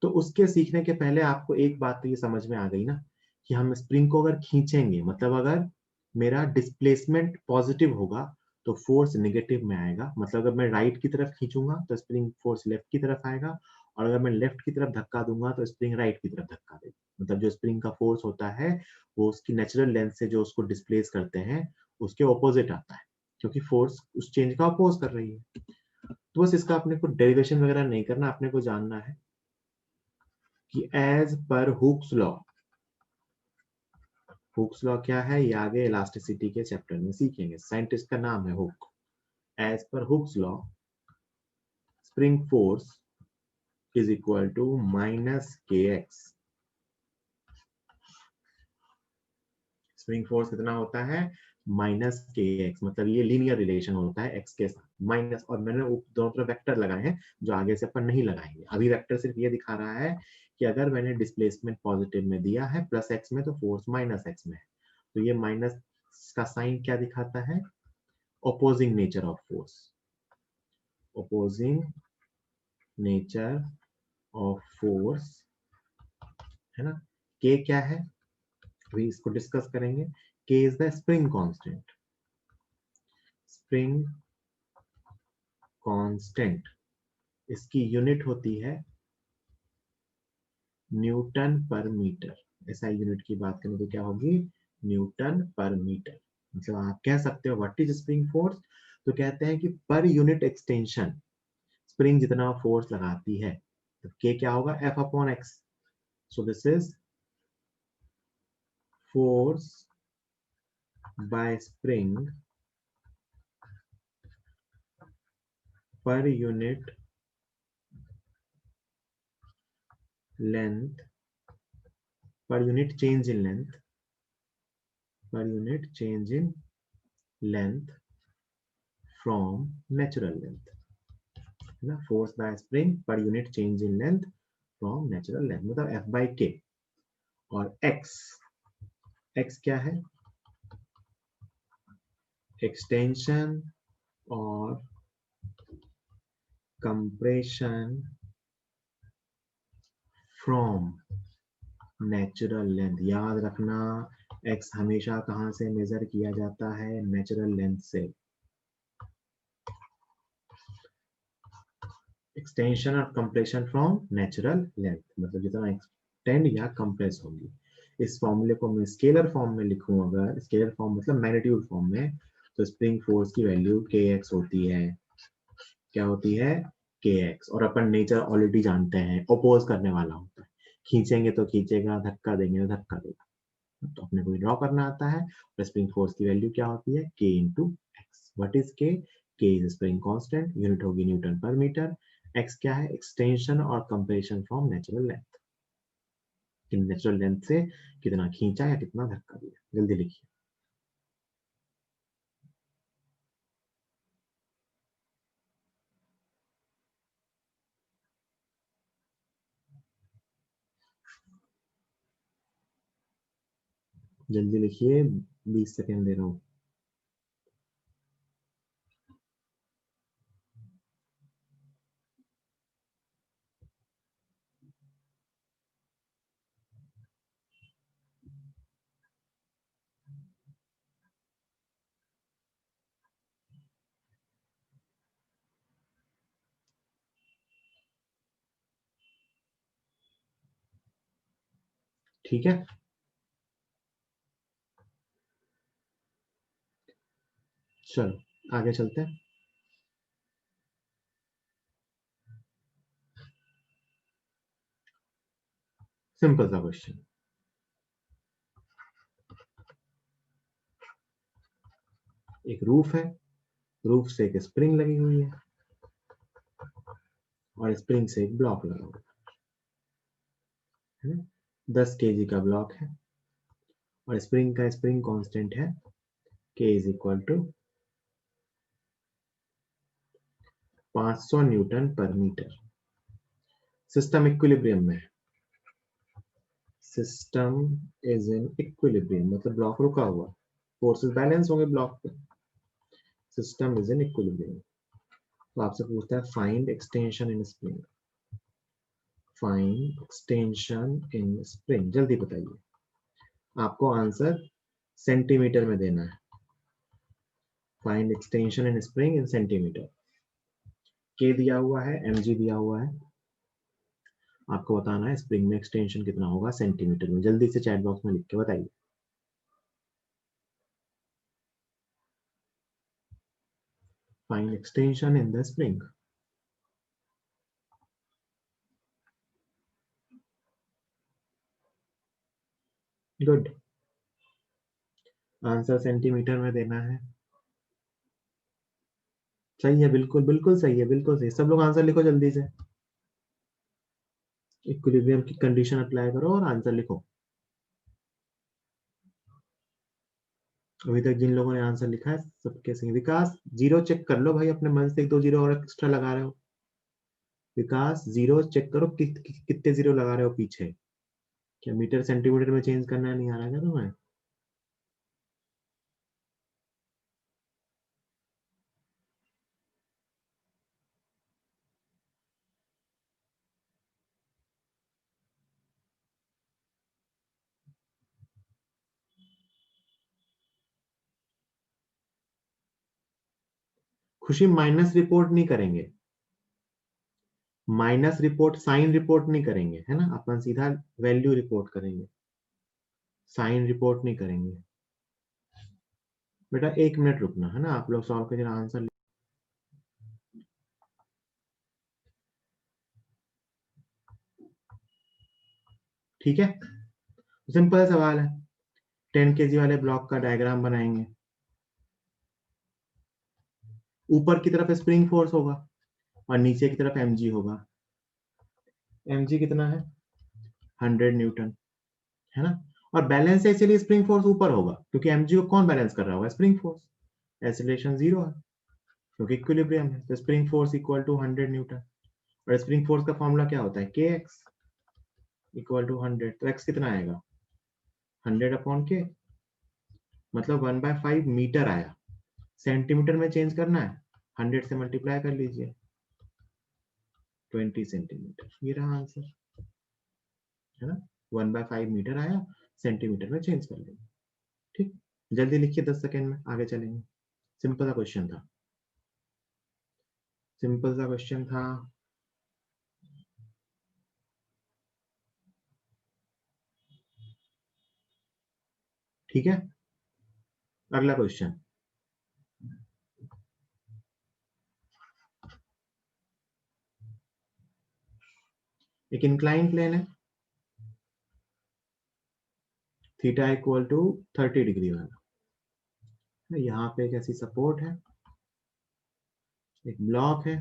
तो उसके सीखने के पहले आपको एक बात तो ये समझ में आ गई ना कि हम स्प्रिंग को अगर खींचेंगे, मतलब अगर मेरा डिस्प्लेसमेंट पॉजिटिव होगा तो फोर्स नेगेटिव में आएगा। मतलब अगर मैं राइट की तरफ खींचूंगा तो स्प्रिंग फोर्स लेफ्ट की तरफ आएगा, और अगर मैं लेफ्ट की तरफ धक्का दूंगा तो स्प्रिंग राइट की तरफ धक्का देगा। मतलब जो स्प्रिंग का फोर्स होता है वो उसकी नेचुरल लेंथ से जो उसको डिस्प्लेस करते हैं उसके ऑपोजिट आता है, क्योंकि फोर्स उस चेंज का अपोज कर रही है। तो बस इसका अपने को डेरिवेशन वगैरह नहीं करना, अपने को जानना है कि as per Hooke's law, Hooke's law क्या है ये आगे इलास्टिसिटी के चैप्टर में सीखेंगे। साइंटिस्ट का नाम है Hooke. As per Hooke's law spring force is equal to minus k x. स्प्रिंग फोर्स कितना होता है? Minus k x. मतलब ये लीनियर रिलेशन होता है एक्स के साथ माइनस, और मैंने दोनों तरफ वेक्टर लगाए हैं जो आगे से अपन नहीं लगाएंगे। अभी वेक्टर सिर्फ ये दिखा रहा है कि अगर मैंने डिस्प्लेसमेंट पॉजिटिव में दिया है प्लस एक्स में, तो फोर्स माइनस एक्स में है। तो ये माइनस का साइन क्या दिखाता है? opposing nature of force, opposing nature of force, है ना। k क्या है अभी इसको डिस्कस करेंगे। k is the spring constant. Spring constant इसकी यूनिट होती है न्यूटन पर मीटर। ऐसा यूनिट की बात करें तो क्या होगी? Newton per metre. मतलब आप कह सकते हो व्हाट इज स्प्रिंग फोर्स, तो कहते हैं कि पर यूनिट एक्सटेंशन स्प्रिंग जितना फोर्स लगाती है तो k क्या होगा? F upon x. So this is force by spring per unit length, per unit change in length, per unit change in length from natural length, है ना। force by spring per unit change in length from natural length, मतलब F by K। और X, X क्या है? Extension और compression from natural length. याद रखना x हमेशा कहां से मेजर किया जाता है? नेचुरल लेंथ से। एक्सटेंशन और कंप्रेशन फ्रॉम नेचुरल लेंथ, मतलब जितना एक्सटेंड या कंप्रेस होगी। इस फॉर्मूले को मैं स्केलर फॉर्म में लिखूं, अगर स्केलर फॉर्म मतलब मैग्नीट्यूड फॉर्म में, तो स्प्रिंग फोर्स की वैल्यू kx होती है। क्या होती है? kx। और अपन नेचर ऑलरेडी जानते हैं, अपोज करने वाला होता है। खींचेंगे तो खींचेगा, धक्का देंगे तो धक्का देगा। तो अपने को ड्रॉ करना आता है। स्प्रिंग फोर्स की वैल्यू क्या होती है? k into x. What is k? k is spring constant, unit होगी न्यूटन पर मीटर। x क्या है? एक्सटेंशन और कंप्रेशन फ्रॉम नेचुरल लेंथ, कि नेचुरल लेंथ से कितना खींचा या कितना धक्का दिया। जल्दी लिखिए। जल्दी लिखिए, 20 सेकेंड दे रहा हूँ। ठीक है, चलो आगे चलते हैं। सिंपल सा क्वेश्चन। एक रूफ है, रूफ से एक स्प्रिंग लगी हुई है और स्प्रिंग से एक ब्लॉक लगा हुआ है ना। 10 केजी का ब्लॉक है और स्प्रिंग का स्प्रिंग कांस्टेंट है k is equal to 500 newton per metre. System equilibrium में है। सिस्टम इज इन इक्विलिब्रियम, मतलब ब्लॉक रुका हुआ, फोर्सेस बैलेंस होंगे ब्लॉक पे। System is in equilibrium. तो आपसे पूछता है find extension in spring, find extension in spring, जल्दी बताइए। आपको आंसर सेंटीमीटर में देना है। Find extension in spring in centimetre. के दिया हुआ है, mg दिया हुआ है, आपको बताना है स्प्रिंग में एक्सटेंशन कितना होगा सेंटीमीटर में। जल्दी से चैट बॉक्स में लिख के बताइए। Find extension in the spring. Good, answer centimetre में देना है। सही है, बिल्कुल बिल्कुल सही है, बिल्कुल सही। सब लोग आंसर लिखो जल्दी से। इक्विलिब्रियम की कंडीशन अप्लाई करो और आंसर लिखो। अभी तक जिन लोगों ने आंसर लिखा है सबके सही। विकास जीरो चेक कर लो भाई, अपने मन से एक दो जीरो और एक्स्ट्रा लगा रहे हो। विकास जीरो चेक करो, कितने जीरो लगा रहे हो पीछे। क्या मीटर सेंटीमीटर में चेंज करना नहीं आ रहा है तुम्हें? खुशी माइनस रिपोर्ट नहीं करेंगे, माइनस रिपोर्ट साइन रिपोर्ट नहीं करेंगे, है ना, अपन सीधा वैल्यू रिपोर्ट करेंगे, साइन रिपोर्ट नहीं करेंगे। बेटा 1 मिनट रुकना, है ना, आप लोग सॉल्व करके आंसर। ठीक है, सिंपल सवाल है। 10 kg वाले ब्लॉक का डायग्राम बनाएंगे। ऊपर की तरफ स्प्रिंग फोर्स होगा और नीचे की तरफ mg होगा। mg कितना है? 100 न्यूटन, है ना। और बैलेंस है, इसलिए स्प्रिंग फोर्स ऊपर होगा, क्योंकि mg को कौन बैलेंस कर रहा होगा? Spring force. एक्सीलरेशन जीरो है क्योंकि इक्विलिब्रियम है, तो spring force equal to 100 newton. और स्प्रिंग फोर्स का फॉर्मूला क्या होता है? kx equal to 100। तो x कितना आएगा? 100/k, मतलब 1/5 मीटर आया। सेंटीमीटर में चेंज करना है, 100 से मल्टीप्लाई कर लीजिए, 20 सेंटीमीटर। ये रहा आंसर, है ना। 1/5 मीटर आया, सेंटीमीटर में चेंज कर लेंगे। ठीक, जल्दी लिखिए, 10 सेकेंड में आगे चलेंगे। सिंपल सा क्वेश्चन था, सिंपल सा क्वेश्चन था। ठीक है, अगला क्वेश्चन। एक इंक्लाइन प्लेन है, थीटा इक्वल टू 30 डिग्री वाला। यहाँ पे एक ऐसी सपोर्ट है, एक ब्लॉक है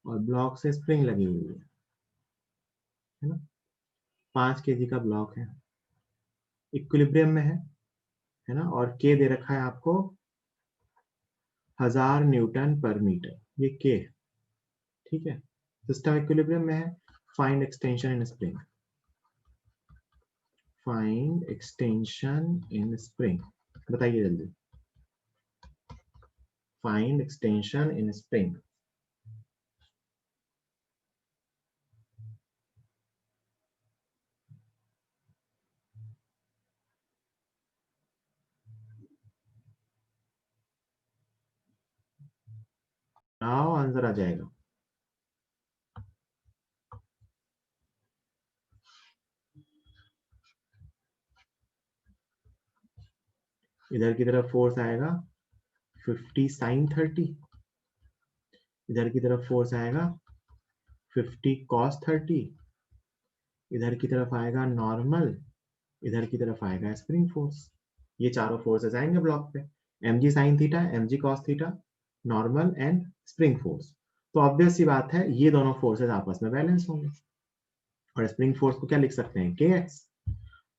और ब्लॉक से स्प्रिंग लगी हुई है ना। 5 kg का ब्लॉक है, इक्विलिब्रियम में है ना, और के दे रखा है आपको 1000 न्यूटन/मीटर, ये के है। ठीक है, सिस्टम इक्विलिब्रियम में है। Find extension in spring, find extension in spring, बताइए जल्दी। Find extension in spring. आओ, आंसर आ जाएगा। इधर की तरफ फोर्स आएगा 50 sin 30, इधर की तरफ फोर्स आएगा 50 cos 30, इधर की तरफ आएगा नॉर्मल, इधर की तरफ आएगा स्प्रिंग फोर्स। ये चारों फोर्सेस आएंगे ब्लॉक पे, mg sin theta, mg cos theta, normal and spring force. तो ऑब्वियस सी बात है, ये दोनों फोर्सेस आपस में बैलेंस होंगे। और स्प्रिंग फोर्स को क्या लिख सकते हैं? kx।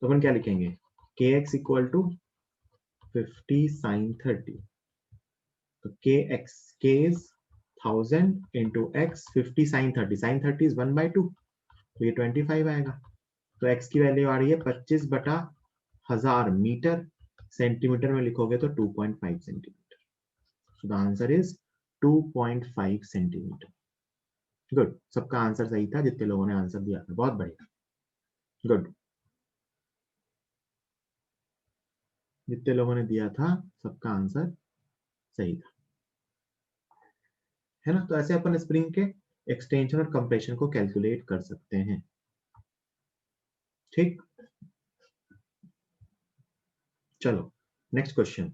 तो अपन क्या लिखेंगे? kx equal to 50 sin 30। तो kx, k is 1000 into x 50 sin 30, sin 30 is 1/2, तो ये 25 आएगा। तो x की वैल्यू आ रही है 25/1000 मीटर, सेंटीमीटर में लिखोगे तो 2.5 centimetre. So the answer is 2.5 centimetre. Good, सबका आंसर सही था जितने लोगों ने आंसर दिया था, बहुत बढ़िया, गुड। जितने लोगों ने दिया था सबका आंसर सही था, है ना। तो ऐसे अपन स्प्रिंग के एक्सटेंशन और कंप्रेशन को कैलकुलेट कर सकते हैं, ठीक। चलो नेक्स्ट क्वेश्चन।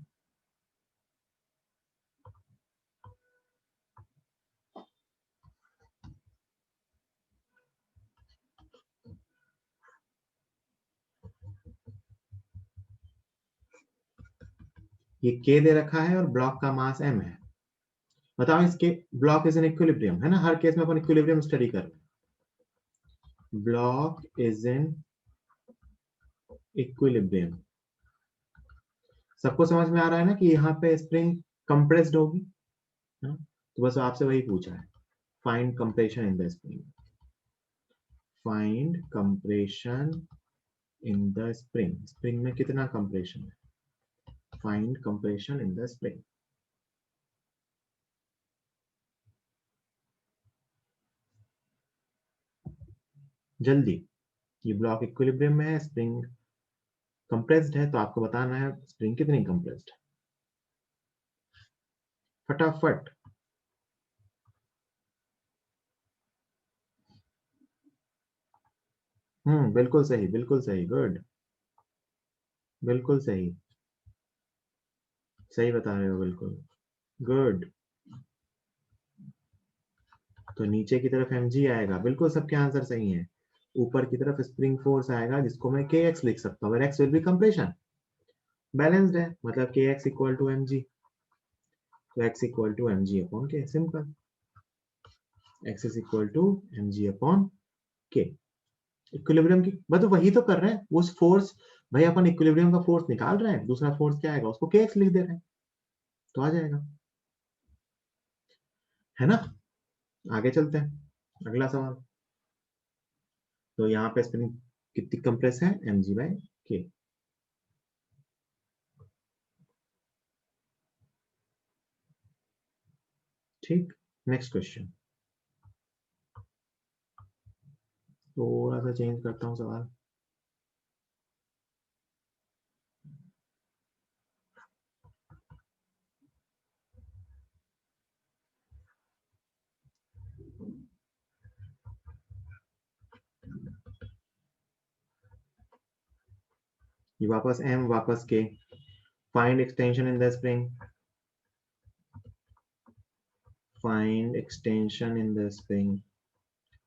ये K दे रखा है और ब्लॉक का मास M है। बताओ इसके, ब्लॉक इज इन इक्विलिब्रियम, है ना, हर केस में अपन इक्विलिब्रियम स्टडी कर रहे हैं। ब्लॉक इज इन इक्विलिब्रियम, सबको समझ में आ रहा है ना कि यहाँ पे स्प्रिंग कंप्रेस्ड होगी, है? तो बस आपसे वही पूछा है, find compression in the spring, find compression in the spring, spring में कितना कंप्रेशन है, find compression in the spring. जल्दी, ये ब्लॉक इक्विलिब्रियम में है, स्प्रिंग कंप्रेस्ड है, तो आपको बताना है स्प्रिंग कितनी कंप्रेस्ड है, फटाफट। बिल्कुल सही, गुड, बिल्कुल सही, सही बता रहे हो, बिल्कुल गुड। तो नीचे की तरफ mg आएगा, बिल्कुल सबके आंसर सही हैं। ऊपर की तरफ स्प्रिंग फोर्स आएगा जिसको मैं kx लिख सकता हूँ, x will be compression, balanced है, मतलब kx इक्वल टू mg, तो x equal to mg upon k, simple, x is equal to mg upon k। Equilibrium की मतलब वही तो कर रहे हैं, उस फोर्स, भाई अपन इक्विलिब्रियम का फोर्स निकाल रहे हैं, दूसरा फोर्स क्या आएगा उसको kx लिख दे रहे हैं, तो आ जाएगा, है ना। आगे चलते हैं, अगला सवाल। तो यहाँ पे स्प्रिंग कितनी कंप्रेस है, mg बाय k, ठीक। नेक्स्ट क्वेश्चन, थोड़ा सा चेंज करता हूँ सवाल। ये वापस m वापस k, find extension in the spring, find extension in the spring.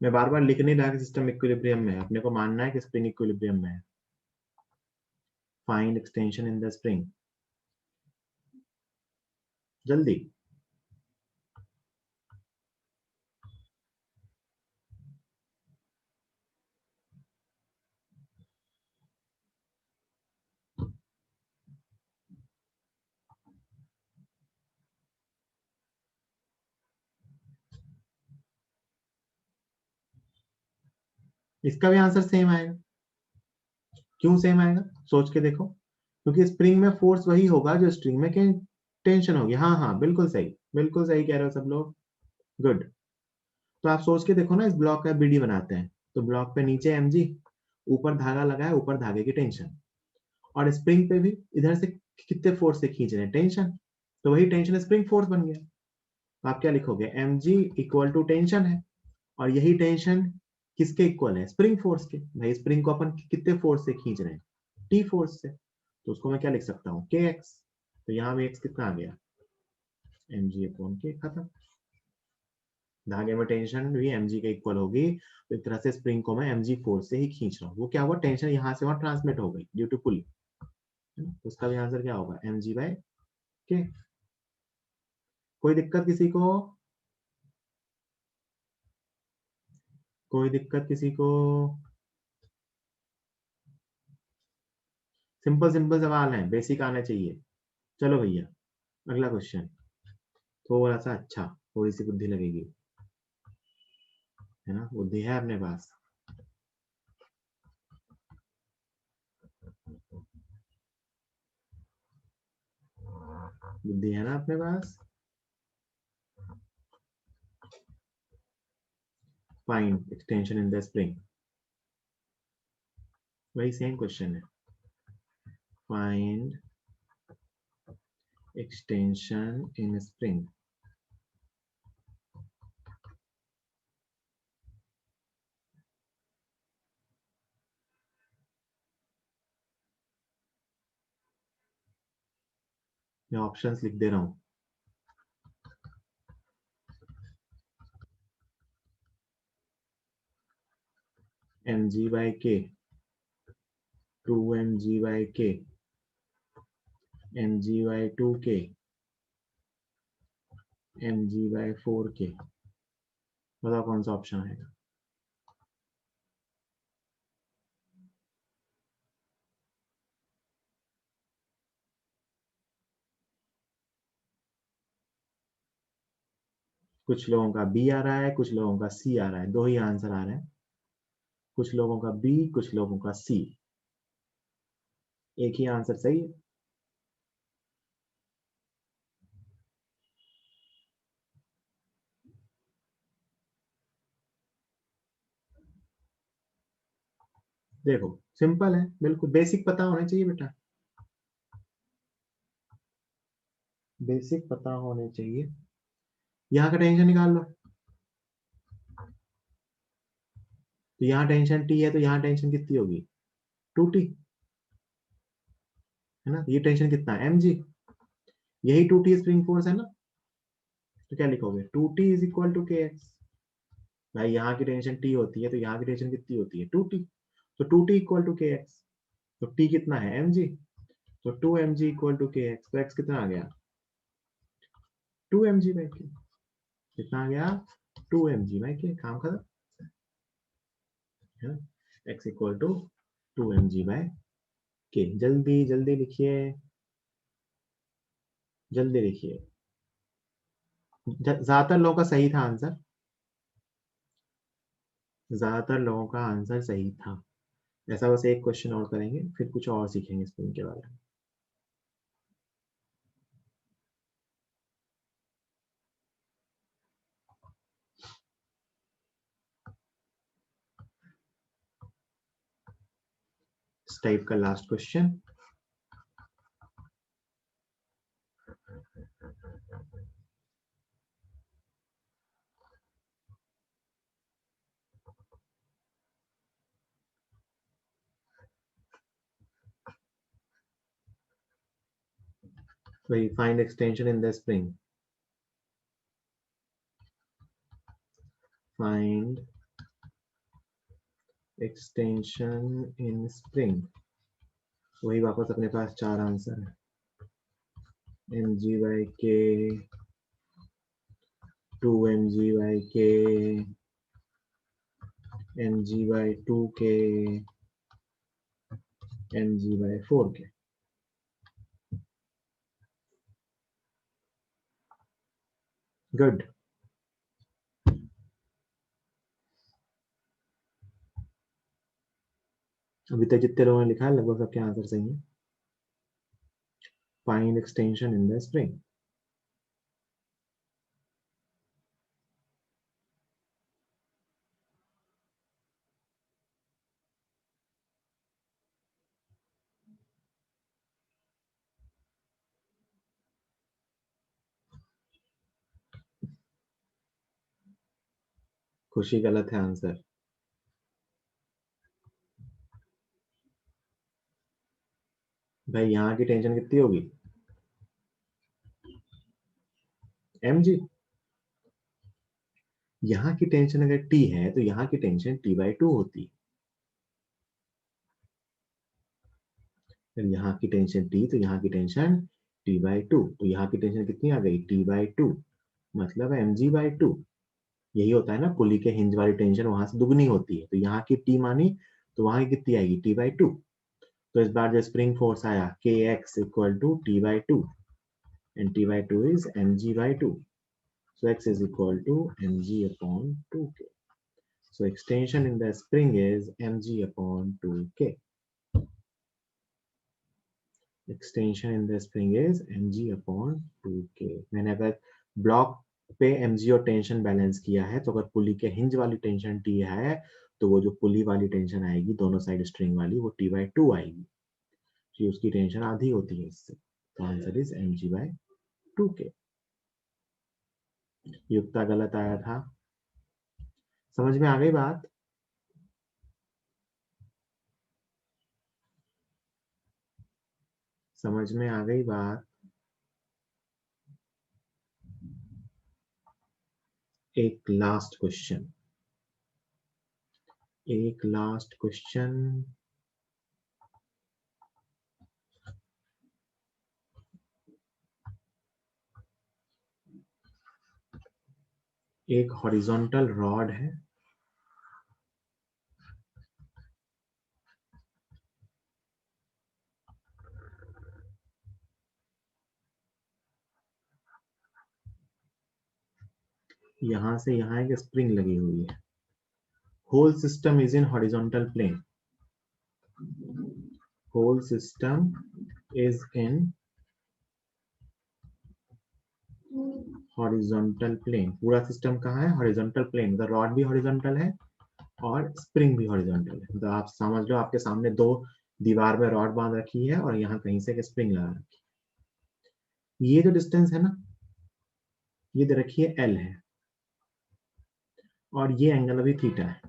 मैं बार बार लिख नहीं रहा कि सिस्टम इक्विलिब्रियम में है, अपने को मानना है कि स्प्रिंग इक्विलिब्रियम में है। Find extension in the spring, जल्दी। इसका भी आंसर सेम आएगा, क्यों सेम आएगा, सोच के देखो, क्योंकि स्प्रिंग में फोर्स वही होगा जो स्ट्रिंग में टेंशन होगी। हाँ हाँ, बिल्कुल सही कह रहे हो सब लोग, गुड। तो आप सोच के देखो ना, इस ब्लॉक का बीडी बनाते हैं, तो ब्लॉक पे नीचे mg, ऊपर धागा लगा है, ऊपर धागे की टेंशन, और स्प्रिंग पे भी इधर से कितने फोर्स से खींच रहे हैं, टेंशन, तो वही टेंशन स्प्रिंग फोर्स बन गया। तो आप क्या लिखोगे, mg इक्वल टू टेंशन है, और यही टेंशन किसके इक्वल है, स्प्रिंग फोर्स के, भाई स्प्रिंग को अपन कितने फोर्स से खींच रहे हैं, टी फोर्स से, तो उसको मैं क्या लिख सकता हूँ, kx, तो यहाँ में x कितना आ गया, mg अपॉन k, खत्म। धागे में टेंशन भी mg के इक्वल होगी, तो एक तरह से स्प्रिंग को मैं mg फोर्स से ही खींच रहा हूँ, वो क्या हुआ, टेंशन यहाँ से वहां ट्रांसमिट हो गई ड्यू टू पुल, उसका भी आंसर क्या होगा, mg बाय k। कोई दिक्कत किसी को, कोई दिक्कत किसी को, सिंपल सिंपल सवाल है, बेसिक आना चाहिए। चलो भैया, अगला क्वेश्चन, थोड़ा सा अच्छा, थोड़ी सी बुद्धि लगेगी, है ना, बुद्धि है अपने पास, बुद्धि है ना अपने पास, find extension in the spring, वही सेम क्वेश्चन है, फाइंड एक्सटेंशन इन स्प्रिंग। मैं ऑप्शंस लिख दे रहा हूं, mg/k, 2mg/k, mg/2k, mg/4k। बताओ कौन सा ऑप्शन आएगा? कुछ लोगों का बी आ रहा है, कुछ लोगों का सी आ रहा है, दो ही आंसर आ रहे हैं, कुछ लोगों का बी, कुछ लोगों का सी। एक ही आंसर सही है। देखो सिंपल है, बिल्कुल बेसिक पता होना चाहिए बेटा, बेसिक पता होने चाहिए। यहाँ का टेंशन निकाल लो, तो यहाँ टेंशन टी है, तो यहाँ टेंशन कितनी होगी? 2t, है ना? ये टेंशन कितना है? mg, यही 2t स्प्रिंग फोर्स है ना, तो क्या लिखोगे? 2t इज इक्वल टू के एक्स। भाई यहाँ की टेंशन t होती है, तो यहाँ की टेंशन कितनी होती है? 2t, तो 2t इक्वल टू के एक्स, तो t कितना है? mg, तो 2mg इक्वल टू के एक्स, तो x कितना आ गया? 2mg/k। कितना आ गया? 2mg/k। काम खत्म, है ना? x equal to 2mg/k। जल्दी जल्दी लिखिए, जल्दी लिखिए। ज्यादातर लोगों का सही था आंसर, ज्यादातर लोगों का आंसर सही था। ऐसा बस एक क्वेश्चन और करेंगे, फिर कुछ और सीखेंगे स्प्रिंग के बारे में। इस टाइप का लास्ट क्वेश्चन, वही find extension in the spring, find extension in spring. वही वापस अपने पास चार आंसर है, mg/k, 2mg/k, mg/2k, mg/4k। Good. अभी तक जितने लोगों ने लिखा है लगभग सबके आंसर सही है। Find extension in the spring. खुशी गलत है आंसर। भाई यहाँ की टेंशन कितनी होगी? mg, यहाँ की टेंशन अगर t है तो यहाँ की टेंशन t/2 होती है। फिर यहाँ की टेंशन t, तो यहाँ की टेंशन t/2, तो यहाँ की टेंशन कितनी आ गई? t/2, मतलब mg/2। यही होता है ना, पुली के हिंज वाली टेंशन वहां से दुगनी होती है, तो यहाँ की t मानी तो वहां की कितनी आएगी? t/2। तो इस बार जो स्प्रिंग फोर्स आया kx equal to t/2, and t/2 is mg/2, so x is equal to mg/2k, so extension in the spring is mg/2k, extension in the spring is mg/2k। मैंने अगर ब्लॉक पे MgO tension balance किया है, तो अगर पुली के hinge वाली tension T है तो वो जो पुली वाली टेंशन आएगी दोनों साइड स्ट्रिंग वाली वो T/2 आएगी, कि उसकी टेंशन आधी होती है इससे। तो आंसर इज mg/2k। युक्ता गलत आया था। समझ में आ गई बात? समझ में आ गई बात? एक लास्ट क्वेश्चन, एक लास्ट क्वेश्चन। एक हॉरिजॉन्टल रॉड है, यहां से यहां एक स्प्रिंग लगी हुई है। Whole system is in horizontal plane, whole system is in horizontal plane. पूरा सिस्टम कहाँ है? Horizontal plane. द रॉड भी हॉरिजॉन्टल है और स्प्रिंग भी हॉरिजॉन्टल है। तो आप समझ लो आपके सामने दो दीवार में रॉड बांध रखी है और यहाँ कहीं से एक स्प्रिंग लगा रखी है। ये जो डिस्टेंस है ना, ये दे रखी है L है, और ये एंगल अभी थीटा है।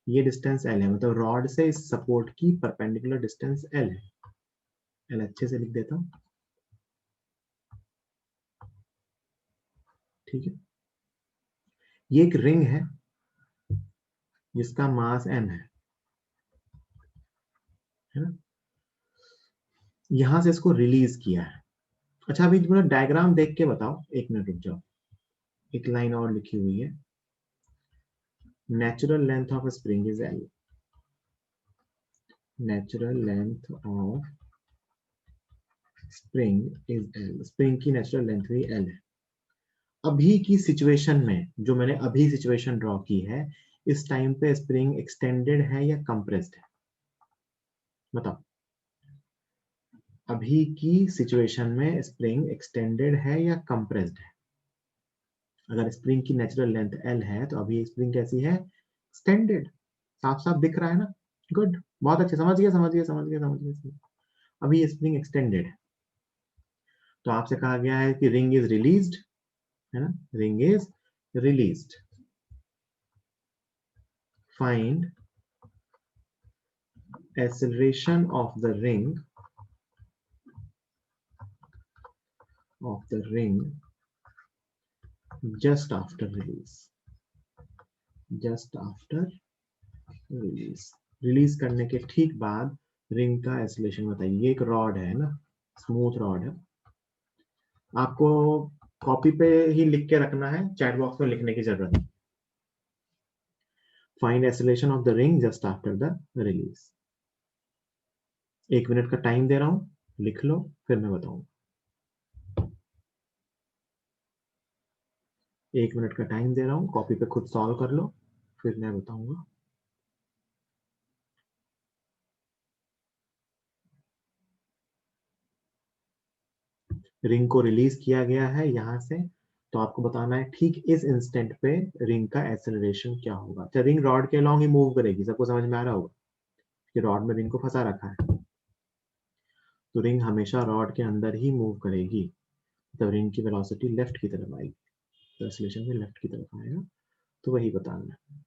ये डिस्टेंस L है, मतलब रॉड से इस सपोर्ट की परपेंडिकुलर डिस्टेंस L है। L अच्छे से लिख देता हूँ, ठीक है। ये एक रिंग है जिसका मास m है ना। यहां से इसको रिलीज किया है। अच्छा अभी थोड़ा डायग्राम देख के बताओ, एक मिनट रुक जाओ। एक लाइन और लिखी हुई है, natural length of spring is L, natural length of spring is L, spring की नेचुरल लेंथ भी L है। अभी की सिचुएशन में, जो मैंने अभी सिचुएशन ड्रॉ की है, इस टाइम पे स्प्रिंग एक्सटेंडेड है या कंप्रेस्ड है? बताओ। अभी की सिचुएशन में स्प्रिंग एक्सटेंडेड है या कंप्रेस्ड है? अगर स्प्रिंग की नेचुरल लेंथ L है तो अभी स्प्रिंग कैसी है? एक्सटेंडेड। साफ साफ दिख रहा है ना। गुड, बहुत अच्छे, समझ गए समझ गए समझ गए समझ गए। अभी स्प्रिंग एक्सटेंडेड है, तो आपसे कहा गया है कि रिंग इज रिलीज्ड, है ना, ring is released. Find acceleration of the ring just after release, just after release। Release करने के ठीक बाद रिंग का एक्सेलरेशन बताइए। ये एक रॉड है ना, स्मूथ रॉड है। आपको कॉपी पे ही लिख के रखना है, चैट बॉक्स में लिखने की जरूरत नहीं। Find acceleration of the ring just after the release. 1 minute का टाइम दे रहा हूं, लिख लो, फिर मैं बताऊंगा। 1 मिनट का टाइम दे रहा हूं, कॉपी पे खुद सॉल्व कर लो, फिर मैं बताऊंगा। रिंग को रिलीज किया गया है यहां से, तो आपको बताना है ठीक इस इंस्टेंट पे रिंग का एक्सेलरेशन क्या होगा। तो रिंग रॉड के अलोंग ही मूव करेगी, सबको समझ में आ रहा होगा कि रॉड में रिंग को फंसा रखा है, तो रिंग हमेशा रॉड के अंदर ही मूव करेगी। तो रिंग की वेलोसिटी लेफ्ट की तरफ आएगी, तो एक्सेलरेशन भी लेफ्ट की तरफ आएगा। तो वही बताना है।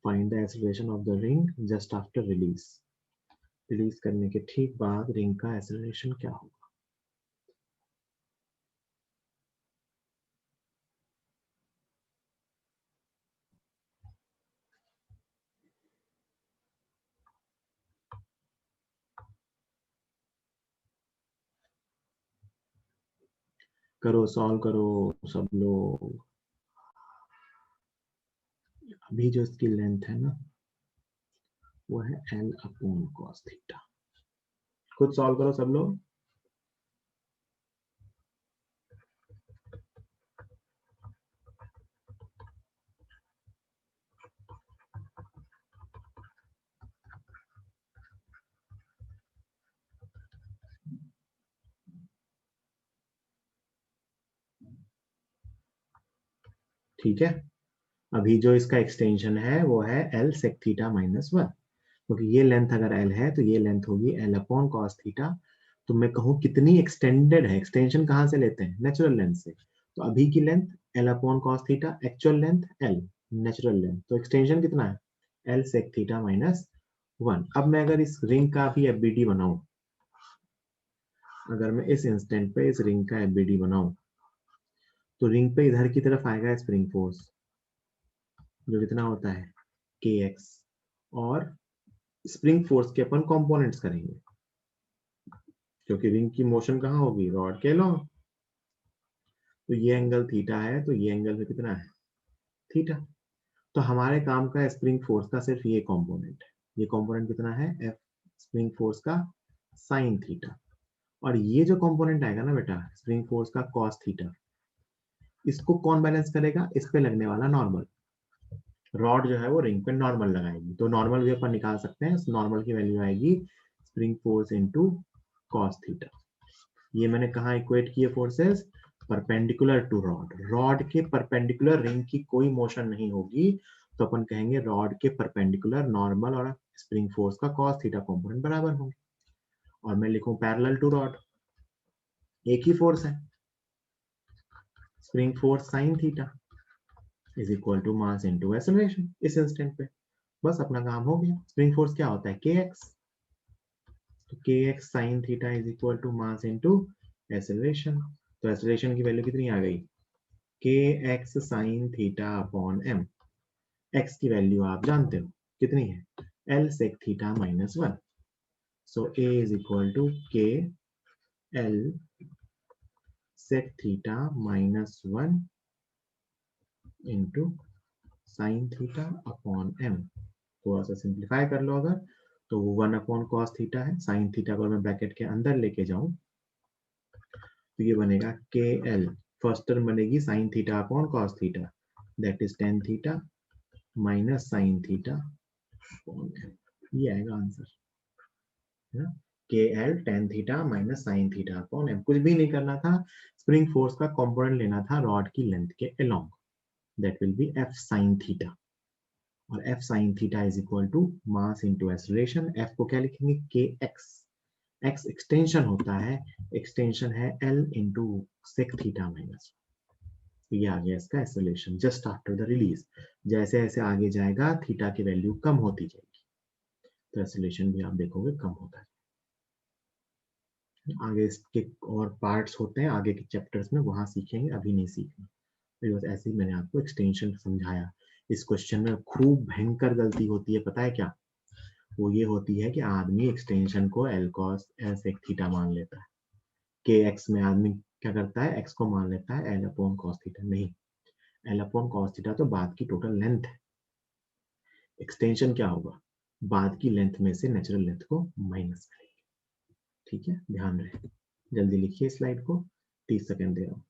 Find the acceleration of the ring just after release. Release करने के ठीक बाद रिंग का एक्सेलरेशन क्या होगा। करो, सॉल्व करो सब लोग। अभी जो इसकी लेंथ है ना, वो है L/cos थीटा। खुद सॉल्व करो सब लोग। ठीक है। अभी जो इसका एक्सटेंशन है वो है एल सेक थीटा माइनस 1, क्योंकि ये लेंथ अगर एल है तो ये लेंथ होगी एल अपॉन कॉस थीटा। तो मैं कहूँ कितनी एक्सटेंडेड है, एक्सटेंशन कहाँ से लेते हैं, नेचुरल लेंथ से। तो अभी की length L upon cos theta, actual length L, natural length, तो एक्सटेंशन कितना है एल सेक थीटा माइनस 1। अब मैं अगर इस रिंग का भी एफबीडी बनाऊं, अगर मैं इस इंस्टेंट पे इस रिंग का एफबीडी बनाऊं, तो रिंग पे इधर की तरफ आएगा स्प्रिंग फोर्स, जो कितना होता है के एक्स, और स्प्रिंग फोर्स के अपन कंपोनेंट्स करेंगे, क्योंकि रिंग की मोशन कहाँ होगी, रॉड के लॉन्ग। तो ये एंगल थीटा है, तो ये एंगल में कितना है थीटा। तो हमारे काम का स्प्रिंग फोर्स का सिर्फ ये कंपोनेंट है, ये कंपोनेंट कितना है एफ स्प्रिंग फोर्स का साइन थीटा। और ये जो कंपोनेंट आएगा ना बेटा स्प्रिंग फोर्स का कॉस थीटा, इसको कौन बैलेंस करेगा, इस पे लगने वाला नॉर्मल। रॉड जो है वो रिंग पे नॉर्मल लगाएगी, तो नॉर्मल भी अपन निकाल सकते हैं। नॉर्मल की वैल्यू आएगी spring force into cos theta. ये मैंने कहा इक्वेट किए forces, perpendicular to rod, rod के परपेंडिकुलर रिंग की कोई मोशन नहीं होगी, तो अपन कहेंगे रॉड के परपेंडिकुलर नॉर्मल और स्प्रिंग फोर्स का कॉस थीटा कंपोनेंट बराबर होंगे। और मैं लिखूं पैरेलल टू रॉड, एक ही फोर्स है, spring force sine theta is equal to mass into acceleration इस इंस्टेंट पे। बस अपना काम हो गया। स्प्रिंग फोर्स क्या होता है के एक्स, तो K X sine theta is equal to mass into acceleration. तो एक्सेलरेशन की वैल्यू कितनी आ गई, K X sine theta upon M. X की वैल्यू आप जानते हो कितनी है L sec theta minus 1। So A is equal to K L sec theta minus 1 into sine theta upon M. थोड़ा सा सिंप्लीफाई कर लो अगर, तो वो 1 अपॉन कॉस थीटा है, साइन थीटा को मैं ब्रैकेट के अंदर लेके जाऊं तो ये बनेगा के एल, फर्स्ट टर्म बनेगी sine theta upon cos theta, that is tan theta minus sine theta upon m. ये आएगा आंसर, है ना। K l tan theta minus sine theta upon m. कुछ भी नहीं करना था, स्प्रिंग फोर्स का कंपोनेंट लेना था रॉड की लेंथ के along, that will be F sine theta. और F sine theta is equal to mass into acceleration. F को क्या लिखेंगे के एक्स, एक्स एक्सटेंशन होता है, एक्सटेंशन है l into sec theta minus. तो ये आ गया इसका acceleration just after the release. जैसे जैसे आगे जाएगा थीटा की वैल्यू कम होती जाएगी, तो एक्सेलरेशन भी आप देखोगे कम होता है। आगे इसके और पार्ट्स होते हैं आगे के चैप्टर्स में, वहां सीखेंगे, अभी नहीं सीखना। तो बस ऐसे ही मैंने आपको एक्सटेंशन समझाया। इस क्वेश्चन में खूब भयंकर गलती होती है, पता है क्या, वो ये होती है कि आदमी एक्सटेंशन को l cos l sec theta मान लेता है। के एक्स में आदमी क्या करता है, एक्स को मान लेता है एल अपॉन कॉस थीटा। नहीं, एल अपॉन कॉस थीटा तो बाद की टोटल लेंथ है, एक्सटेंशन क्या होगा, बाद की लेंथ में से नेचुरल लेंथ को माइनस करेंगे। ठीक है, ध्यान रहे। जल्दी लिखिए स्लाइड को, 30 सेकंड दे रहा हूँ।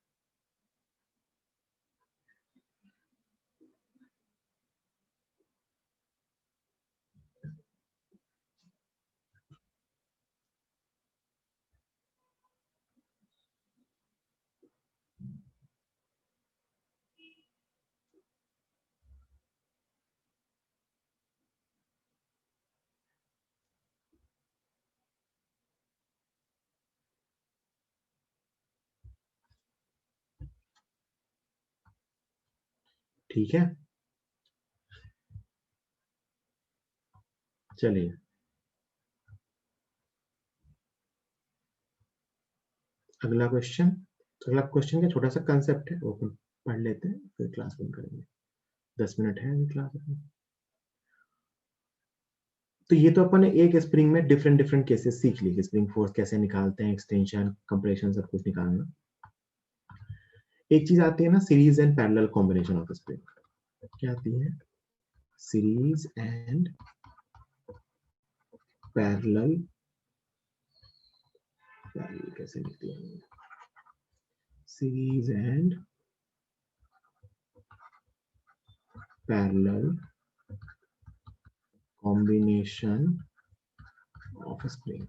ठीक है, चलिए अगला क्वेश्चन। अगला क्वेश्चन का छोटा सा कंसेप्ट है, वो अपन पढ़ लेते हैं फिर क्लास बंद करेंगे। 10 मिनट है अभी क्लास में। तो ये तो अपन ने एक स्प्रिंग में डिफरेंट डिफरेंट केसेस सीख ली कि स्प्रिंग फोर्स कैसे निकालते हैं, एक्सटेंशन कंप्रेशन सब कुछ निकालना। एक चीज आती है ना series and parallel combination of spring. क्या आती है, सीरीज एंड पैरेलल, कैसे लिखती है, series and parallel combination of spring.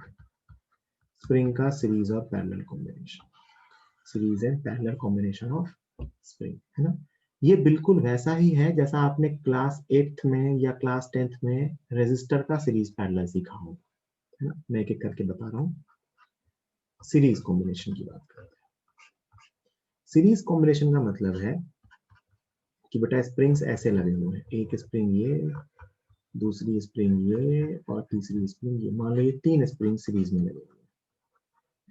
Spring का सीरीज और parallel combination, series and parallel combination of spring, है ना। ये बिल्कुल वैसा ही है जैसा आपने क्लास 8th में या क्लास 10th में रेजिस्टर का सीरीज पैरेलल सीखा हो, है ना। मैं एक एक करके बता रहा हूँ। सीरीज कॉम्बिनेशन की बात करते हैं। सीरीज कॉम्बिनेशन का मतलब है कि बेटा स्प्रिंग्स ऐसे लगे हुए हैं, एक स्प्रिंग ये, दूसरी स्प्रिंग ये और तीसरी स्प्रिंग ये। मान लो ये 3 स्प्रिंग सीरीज में लगे हुए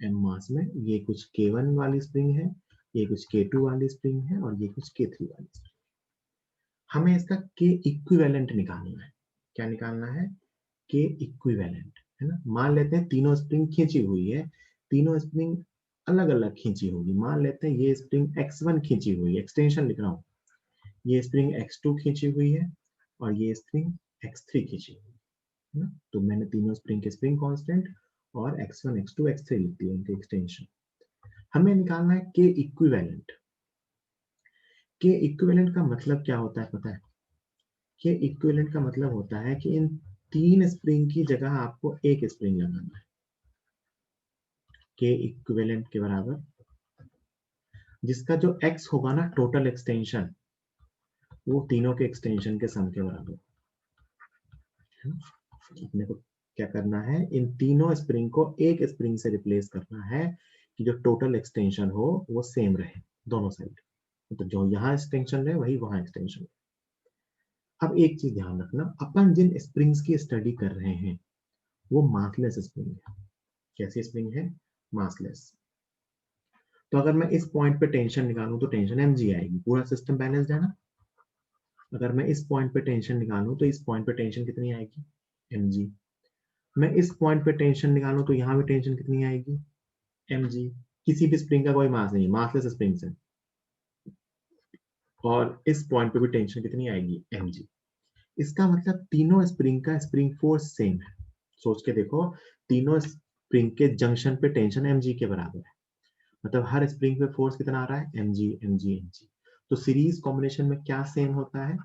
हैं एम मास में। ये कुछ K1 वाली स्प्रिंग है, ये कुछ K2 वाली स्प्रिंग है और ये कुछ K3 वाली स्प्रिंग। हमें इसका K इक्विवेलेंट निकालना है। क्या निकालना है? K इक्विवेलेंट, है ना। मान लेते हैं तीनों स्प्रिंग खींची हुई है, तीनों स्प्रिंग अलग अलग खींची होगी। मान लेते हैं ये स्प्रिंग x1 खींची हुई है, एक्सटेंशन लिख रहा हूँ। ये स्प्रिंग x2 खींची हुई है और ये स्प्रिंग x3 खींची हुई है ना। तो मैंने तीनों स्प्रिंग के स्प्रिंग कांस्टेंट और x1 x2 x3 लिख दिया, उनके एक्सटेंशन। हमें निकालना है K इक्विवेलेंट। K इक्विवेलेंट का मतलब क्या होता है पता है? K इक्विवेलेंट का मतलब होता है कि इन 3 स्प्रिंग की जगह आपको एक स्प्रिंग लगाना है। K इक्विवेलेंट के बराबर जिसका जो x होगा ना, टोटल एक्सटेंशन, वो तीनों के एक्सटेंशन के सम के बराबर है। अपने को क्या करना है? इन तीनों स्प्रिंग को एक स्प्रिंग से रिप्लेस करना है कि जो टोटल एक्सटेंशन हो वो सेम रहे दोनों साइड। तो जो यहाँ एक्सटेंशन रहे वही वहां एक्सटेंशन रहे। अब एक चीज ध्यान रखना, अपन जिन स्प्रिंग्स की स्टडी कर रहे हैं वो मासलेस स्प्रिंग है। कैसी स्प्रिंग है? मासलेस। तो अगर मैं इस पॉइंट पे टेंशन निकालूं तो टेंशन mg आएगी, पूरा सिस्टम बैलेंस्ड है ना। अगर मैं इस पॉइंट पे टेंशन निकालूं तो इस पॉइंट पे टेंशन कितनी आएगी? mg। मैं इस पॉइंट पे टेंशन निकालूं तो यहाँ भी टेंशन कितनी आएगी? mg। किसी भी स्प्रिंग का कोई मास नहीं है, मासलेस स्प्रिंग है। और इस पॉइंट पे भी टेंशन कितनी आएगी? mg। इसका मतलब तीनों स्प्रिंग का स्प्रिंग फोर्स सेम है। सोच के देखो, तीनों स्प्रिंग के जंक्शन पे टेंशन mg के बराबर है। मतलब हर स्प्रिंग पे फोर्स कितना आ रहा है? mg mg mg। तो सीरीज कॉम्बिनेशन में क्या सेम होता है?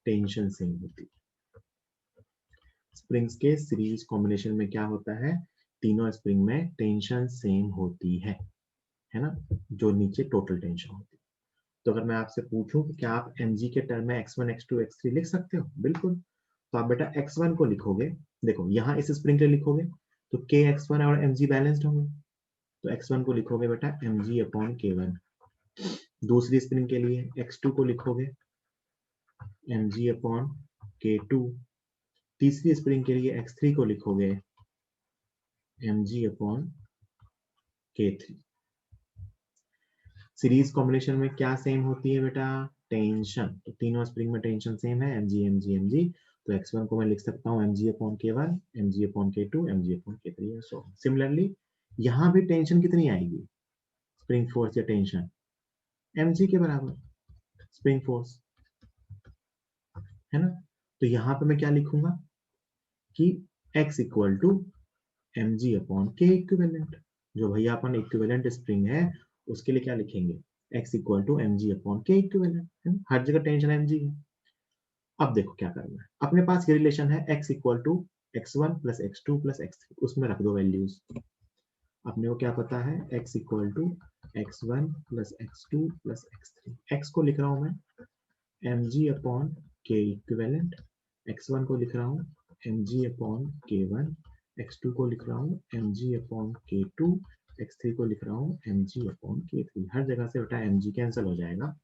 टेंशन सेम होती है। स्प्रिंग्स के सीरीज कॉम्बिनेशन में क्या होता है? तीनों स्प्रिंग में टेंशन सेम होती है ना, जो नीचे टोटल टेंशन होती है। तो अगर मैं आपसे पूछूं कि क्या आप mg के टर्म में x1 x2 x3 लिख सकते हो? बिल्कुल। तो आप बेटा x1 को लिखोगे, देखो यहाँ इस स्प्रिंग के लिए लिखोगे तो k x1 और mg बैलेंस्ड होंगे। तो x1 को लिखोगे बेटा mg अपॉन k1। दूसरी स्प्रिंग के लिए x2 को लिखोगे mg अपॉन k2। तीसरी स्प्रिंग के लिए x3 को लिखोगे mg upon k3। Series combination में क्या सेम होती है बेटा? टेंशन। तो तीनों स्प्रिंग में टेंशन सेम है, mg mg mg। तो x1 को मैं लिख सकता हूँ mg upon k1, mg upon k2, mg upon k3 और सो। सिमिलरली यहाँ भी टेंशन कितनी आएगी? स्प्रिंग फोर्स या टेंशन mg के बराबर स्प्रिंग फोर्स, है ना। तो यहाँ पे मैं क्या लिखूंगा कि x equal to mg upon k equivalent. जो भैया अपन इक्विवेलेंट स्प्रिंग है उसके लिए क्या लिखेंगे? x equal to mg upon k equivalent, है ना। हर जगह टेंशन mg है। अब देखो क्या करना है, अपने पास ये रिलेशन है x equal to x1 plus x2 plus x3, उसमें रख दो वैल्यूज। अपने को क्या पता है? x equal to x1 plus x2 plus x3। x को लिख रहा हूं मैं mg upon k equivalent, x1 को लिख रहा हूँ mg अपॉन k1, x2 को लिख रहा हूँ mg अपॉन k2, x3 को लिख रहा हूँ mg अपॉन k3। हर जगह से बेटा mg कैंसिल हो जाएगा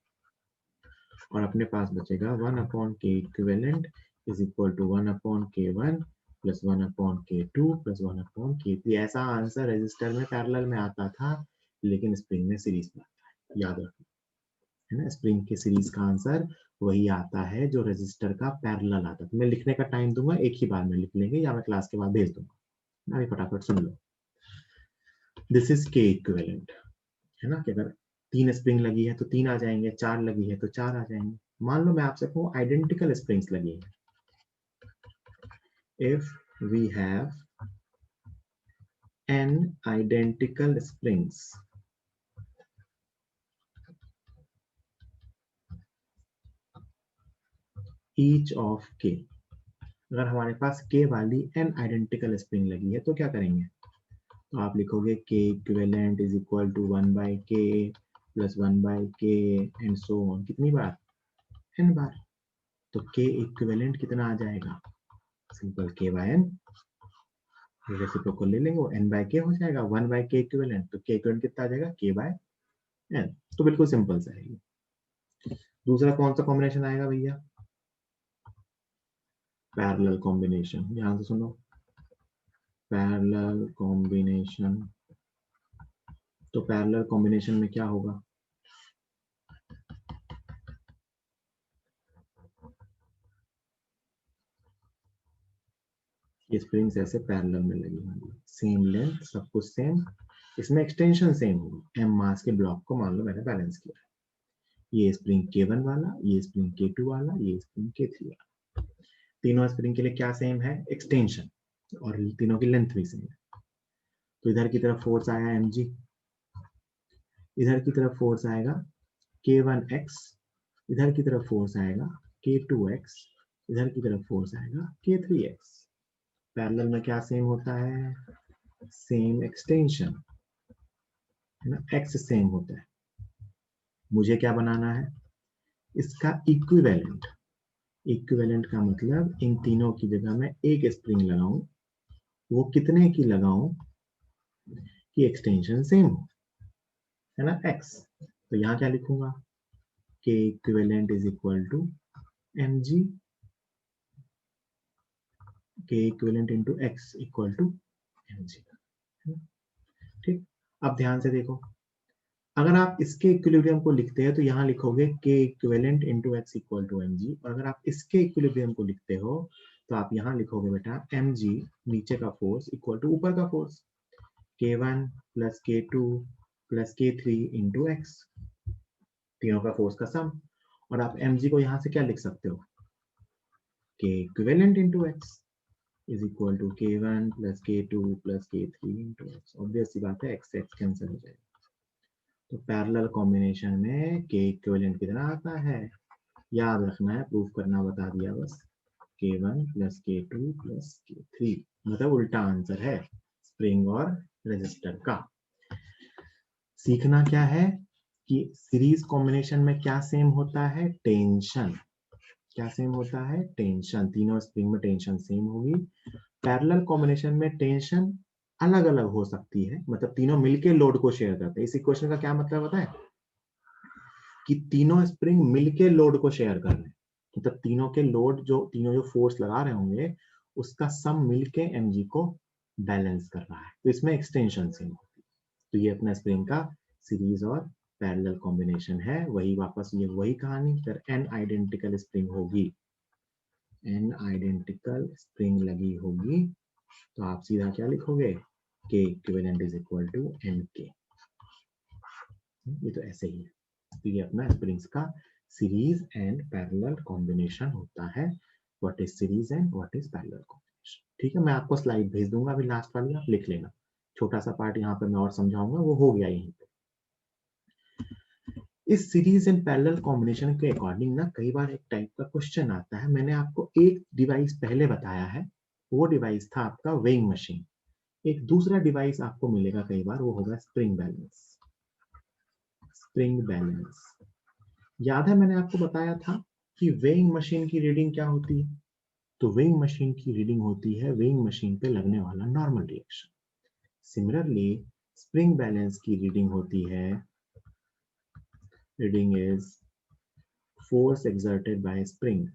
और अपने पास बचेगा 1 upon k equivalent is equal to 1 upon k1 plus 1 upon k2 plus 1 upon k3। ऐसा आंसर रजिस्टर में पैरेलल में आता था, लेकिन स्प्रिंग में सीरीज में आता है, याद रखना, है ना। स्प्रिंग के सीरीज का आंसर वही आता है जो रजिस्टर का पैरेलल आता है। तो मैं लिखने का टाइम दूंगा, एक ही बार में लिख लेंगे या मैं क्लास के बाद भेज दूंगा। अभी फटाफट सुन लो। दिस इज के इक्विवेलेंट, है ना। कि अगर 3 स्प्रिंग लगी है तो 3 आ जाएंगे, 4 लगी है तो 4 आ जाएंगे। मान लो मैं आपसे कहूँ आइडेंटिकल स्प्रिंग्स लगी है। If we have n identical springs, each of k, अगर हमारे पास k वाली n आइडेंटिकल स्प्रिंग लगी है तो क्या करेंगे? तो आप लिखोगे k equivalent is equal to 1 by k plus 1/k and so on, कितनी बार, n बार। तो k इक्विवेलेंट कितना आ जाएगा, सिंपल k/n, रेसिप्रोकल ले लेंगे, n/k हो जाएगा, 1/k इक्विवेलेंट, तो k इक्विवेलेंट कितना आ जाएगा, k/n। तो बिल्कुल सिंपल सा है ये। दूसरा कौन सा कॉम्बिनेशन आएगा भैया, पैरेलल कॉम्बिनेशन, ध्यान से सुनो, पैरेलल कॉम्बिनेशन। तो पैरेलल कॉम्बिनेशन में क्या होगा, ये स्प्रिंग्स ऐसे पैरेलल में लगी होंगी, सेम लेंथ, सब कुछ सेम, इसमें एक्सटेंशन सेम होगी, m मास के ब्लॉक को मान लो मैंने बैलेंस किया, ये स्प्रिंग K1 वाला, ये स्प्रिंग K2 वाला, ये स्प्रिंग K3 वाला। तीनों स्प्रिंग के लिए क्या सेम है, एक्सटेंशन, और तीनों की लेंथ भी सेम है। तो इधर की तरफ फोर्स आया mg, इधर की तरफ फोर्स आएगा K1x, इधर की तरफ फोर्स आएगा K2x, इधर की तरफ फोर्स आएगा K3x। पैरेलल में क्या सेम होता है, सेम एक्सटेंशन, है ना, x सेम होता है। मुझे क्या बनाना है, इसका इक्विवेलेंट। इक्विवेलेंट का मतलब इन तीनों की जगह मैं एक स्प्रिंग लगाऊं, वो कितने की लगाऊं कि एक्सटेंशन सेम हो, है ना, x। तो यहाँ क्या लिखूंगा, k equivalent is equal to mg, k equivalent into x equal to mg। ठीक, अब ध्यान से देखो, अगर आप इसके इक्विलिब्रियम को लिखते हैं तो यहाँ लिखोगे k equivalent into x equal to m g, और अगर आप इसके इक्विलिब्रियम को लिखते हो तो आप यहाँ लिखोगे बेटा एम जी, नीचे का फोर्स इक्वल टू ऊपर का force, k1 plus k2 plus k3 into x, तीनों का फोर्स का सम। और आप mg को यहाँ से क्या लिख सकते हो, k equivalent into X is equal to k1 plus k2 plus k3 into X. Obvious सी बात है, एक्स से एक्स कैंसिल हो जाएगा। तो पैरेलल कॉम्बिनेशन में k इक्विवेलेंट कितना आता है, याद रखना है, प्रूफ करना बता दिया बस, k1 plus k2 plus k3, मतलब उल्टा आंसर है स्प्रिंग और रेजिस्टर का। सीखना क्या है कि सीरीज कॉम्बिनेशन में क्या सेम होता है, टेंशन। क्या सेम होता है, टेंशन, तीनों स्प्रिंग में टेंशन सेम होगी। पैरेलल कॉम्बिनेशन में टेंशन अलग अलग हो सकती है, मतलब तीनों मिलके लोड को शेयर करते हैं। इस इक्वेशन का क्या मतलब होता है कि तीनों स्प्रिंग मिलके लोड को शेयर कर रहे हैं, मतलब तीनों के लोड, जो तीनों जो फोर्स लगा रहे होंगे उसका सम मिलके mg को बैलेंस कर रहा है, तो इसमें एक्सटेंशन सेम होती है। तो ये अपना स्प्रिंग का सीरीज और पैरेलल कॉम्बिनेशन है। वही वापस ये वही कहानी, फिर n आइडेंटिकल स्प्रिंग होगी, n आइडेंटिकल स्प्रिंग लगी होगी तो आप सीधा क्या लिखोगे, k equivalent is equal to nk। ये तो ऐसे ही है। तो ये अपना स्प्रिंग्स का सीरीज एंड पैरेलल कॉम्बिनेशन होता है। What is series and what is parallel combination. ठीक है, मैं आपको स्लाइड भेज दूंगा अभी लास्ट वाली, आप लिख लेना। छोटा सा पार्ट यहाँ पे मैं और समझाऊंगा, वो हो गया यहीं पे। इस सीरीज एंड पैरेलल कॉम्बिनेशन के अकॉर्डिंग ना कई बार एक टाइप का क्वेश्चन आता है। मैंने आपको एक डिवाइस पहले बताया है, वो डिवाइस था आपका वेइंग मशीन। एक दूसरा डिवाइस आपको मिलेगा कई बार, वो होगा स्प्रिंग बैलेंस। स्प्रिंग बैलेंस याद है, मैंने आपको बताया था कि वेइंग मशीन की रीडिंग क्या होती है। तो वेइंग मशीन की रीडिंग होती है वेइंग मशीन पे लगने वाला normal reaction. Similarly spring balance की रीडिंग होती है, reading is force exerted by spring.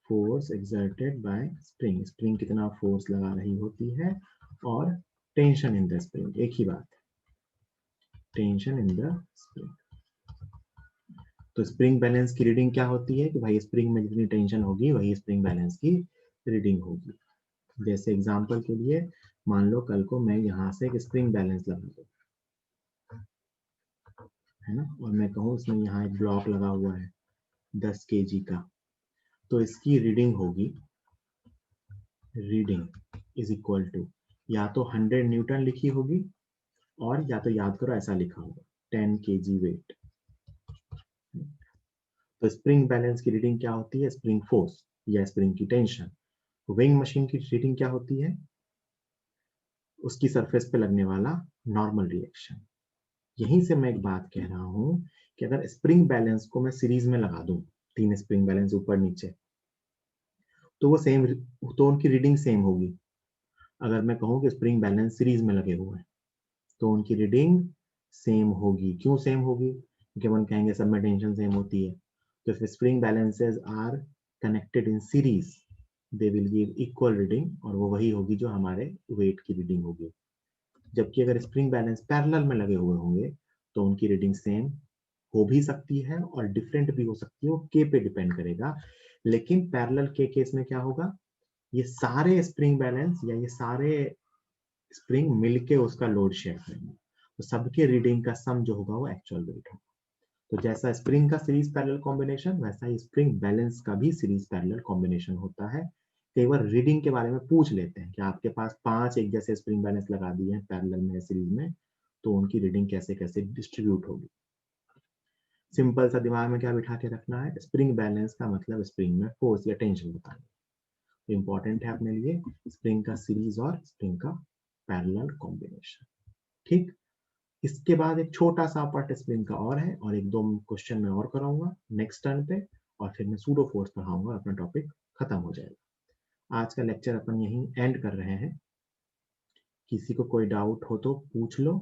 Force exerted by spring, spring कितना फोर्स लगा रही होती है, और टेंशन इन द स्प्रिंग, एक ही बात है, टेंशन इन द स्प्रिंग। तो स्प्रिंग बैलेंस की रीडिंग क्या होती है कि भाई स्प्रिंग में जितनी टेंशन होगी वही स्प्रिंग बैलेंस की रीडिंग होगी। जैसे एग्जांपल के लिए मान लो कल को मैं यहाँ से एक स्प्रिंग बैलेंस लगा दूं, है ना, और मैं कहूँ इसमें यहाँ एक ब्लॉक लगा हुआ है 10 kg का, तो इसकी रीडिंग होगी, रीडिंग इज इक्वल टू या तो 100 न्यूटन लिखी होगी, और या तो याद करो ऐसा लिखा होगा 10 kg वेट। तो स्प्रिंग बैलेंस की रीडिंग क्या होती है, स्प्रिंग फोर्स या स्प्रिंग की टेंशन। वेइंग मशीन की रीडिंग क्या होती है, उसकी सरफेस पे लगने वाला नॉर्मल रिएक्शन। यहीं से मैं एक बात कह रहा हूं कि अगर स्प्रिंग बैलेंस को मैं सीरीज में लगा दूं, 3 स्प्रिंग बैलेंस ऊपर नीचे, तो वो सेम, तो उनकी रीडिंग सेम होगी। अगर मैं कहूं कि स्प्रिंग बैलेंस सीरीज में लगे हुए हैं तो उनकी रीडिंग सेम होगी। क्यों सेम होगी? क्योंकि अपन कहेंगे सब में टेंशन सेम होती है। तो if spring balances are connected in series, they will give equal reading, और वो वही होगी जो हमारे वेट की रीडिंग होगी। जबकि अगर स्प्रिंग बैलेंस पैरेलल में लगे हुए होंगे तो उनकी रीडिंग सेम हो भी सकती है और डिफरेंट भी हो सकती है, वो के पे डिपेंड करेगा। लेकिन पैरेलल के केस में क्या होगा, ये सारे स्प्रिंग बैलेंस या ये सारे स्प्रिंग मिलके उसका लोड शेयर करेंगे, तो सबके रीडिंग का सम जो होगा वो एक्चुअल वेट होगा। तो जैसा स्प्रिंग का सीरीज पैरेलल कॉम्बिनेशन, वैसा ही स्प्रिंग बैलेंस का भी सीरीज पैरेलल कॉम्बिनेशन होता है। कई बार रीडिंग के बारे में पूछ लेते हैं कि आपके पास 5 एक जैसे स्प्रिंग बैलेंस लगा दिए हैं पैरेलल में सीरीज में, तो उनकी रीडिंग कैसे कैसे डिस्ट्रीब्यूट होगी। सिंपल सा दिमाग में क्या बिठा के रखना है, स्प्रिंग बैलेंस का मतलब स्प्रिंग में फोर्स या टेंशन बताना। तो इंपॉर्टेंट है अपने लिए स्प्रिंग का सीरीज और स्प्रिंग का पैरेलल कॉम्बिनेशन। ठीक, इसके बाद एक छोटा सा पार्ट स्प्रिंग का और है, और एक दो क्वेश्चन मैं और कराऊंगा नेक्स्ट टर्न पे, और फिर मैं सूडो फोर्स पढ़ाऊंगा और अपना टॉपिक खत्म हो जाएगा। आज का लेक्चर अपन यहीं एंड कर रहे हैं। किसी को कोई डाउट हो तो पूछ लो।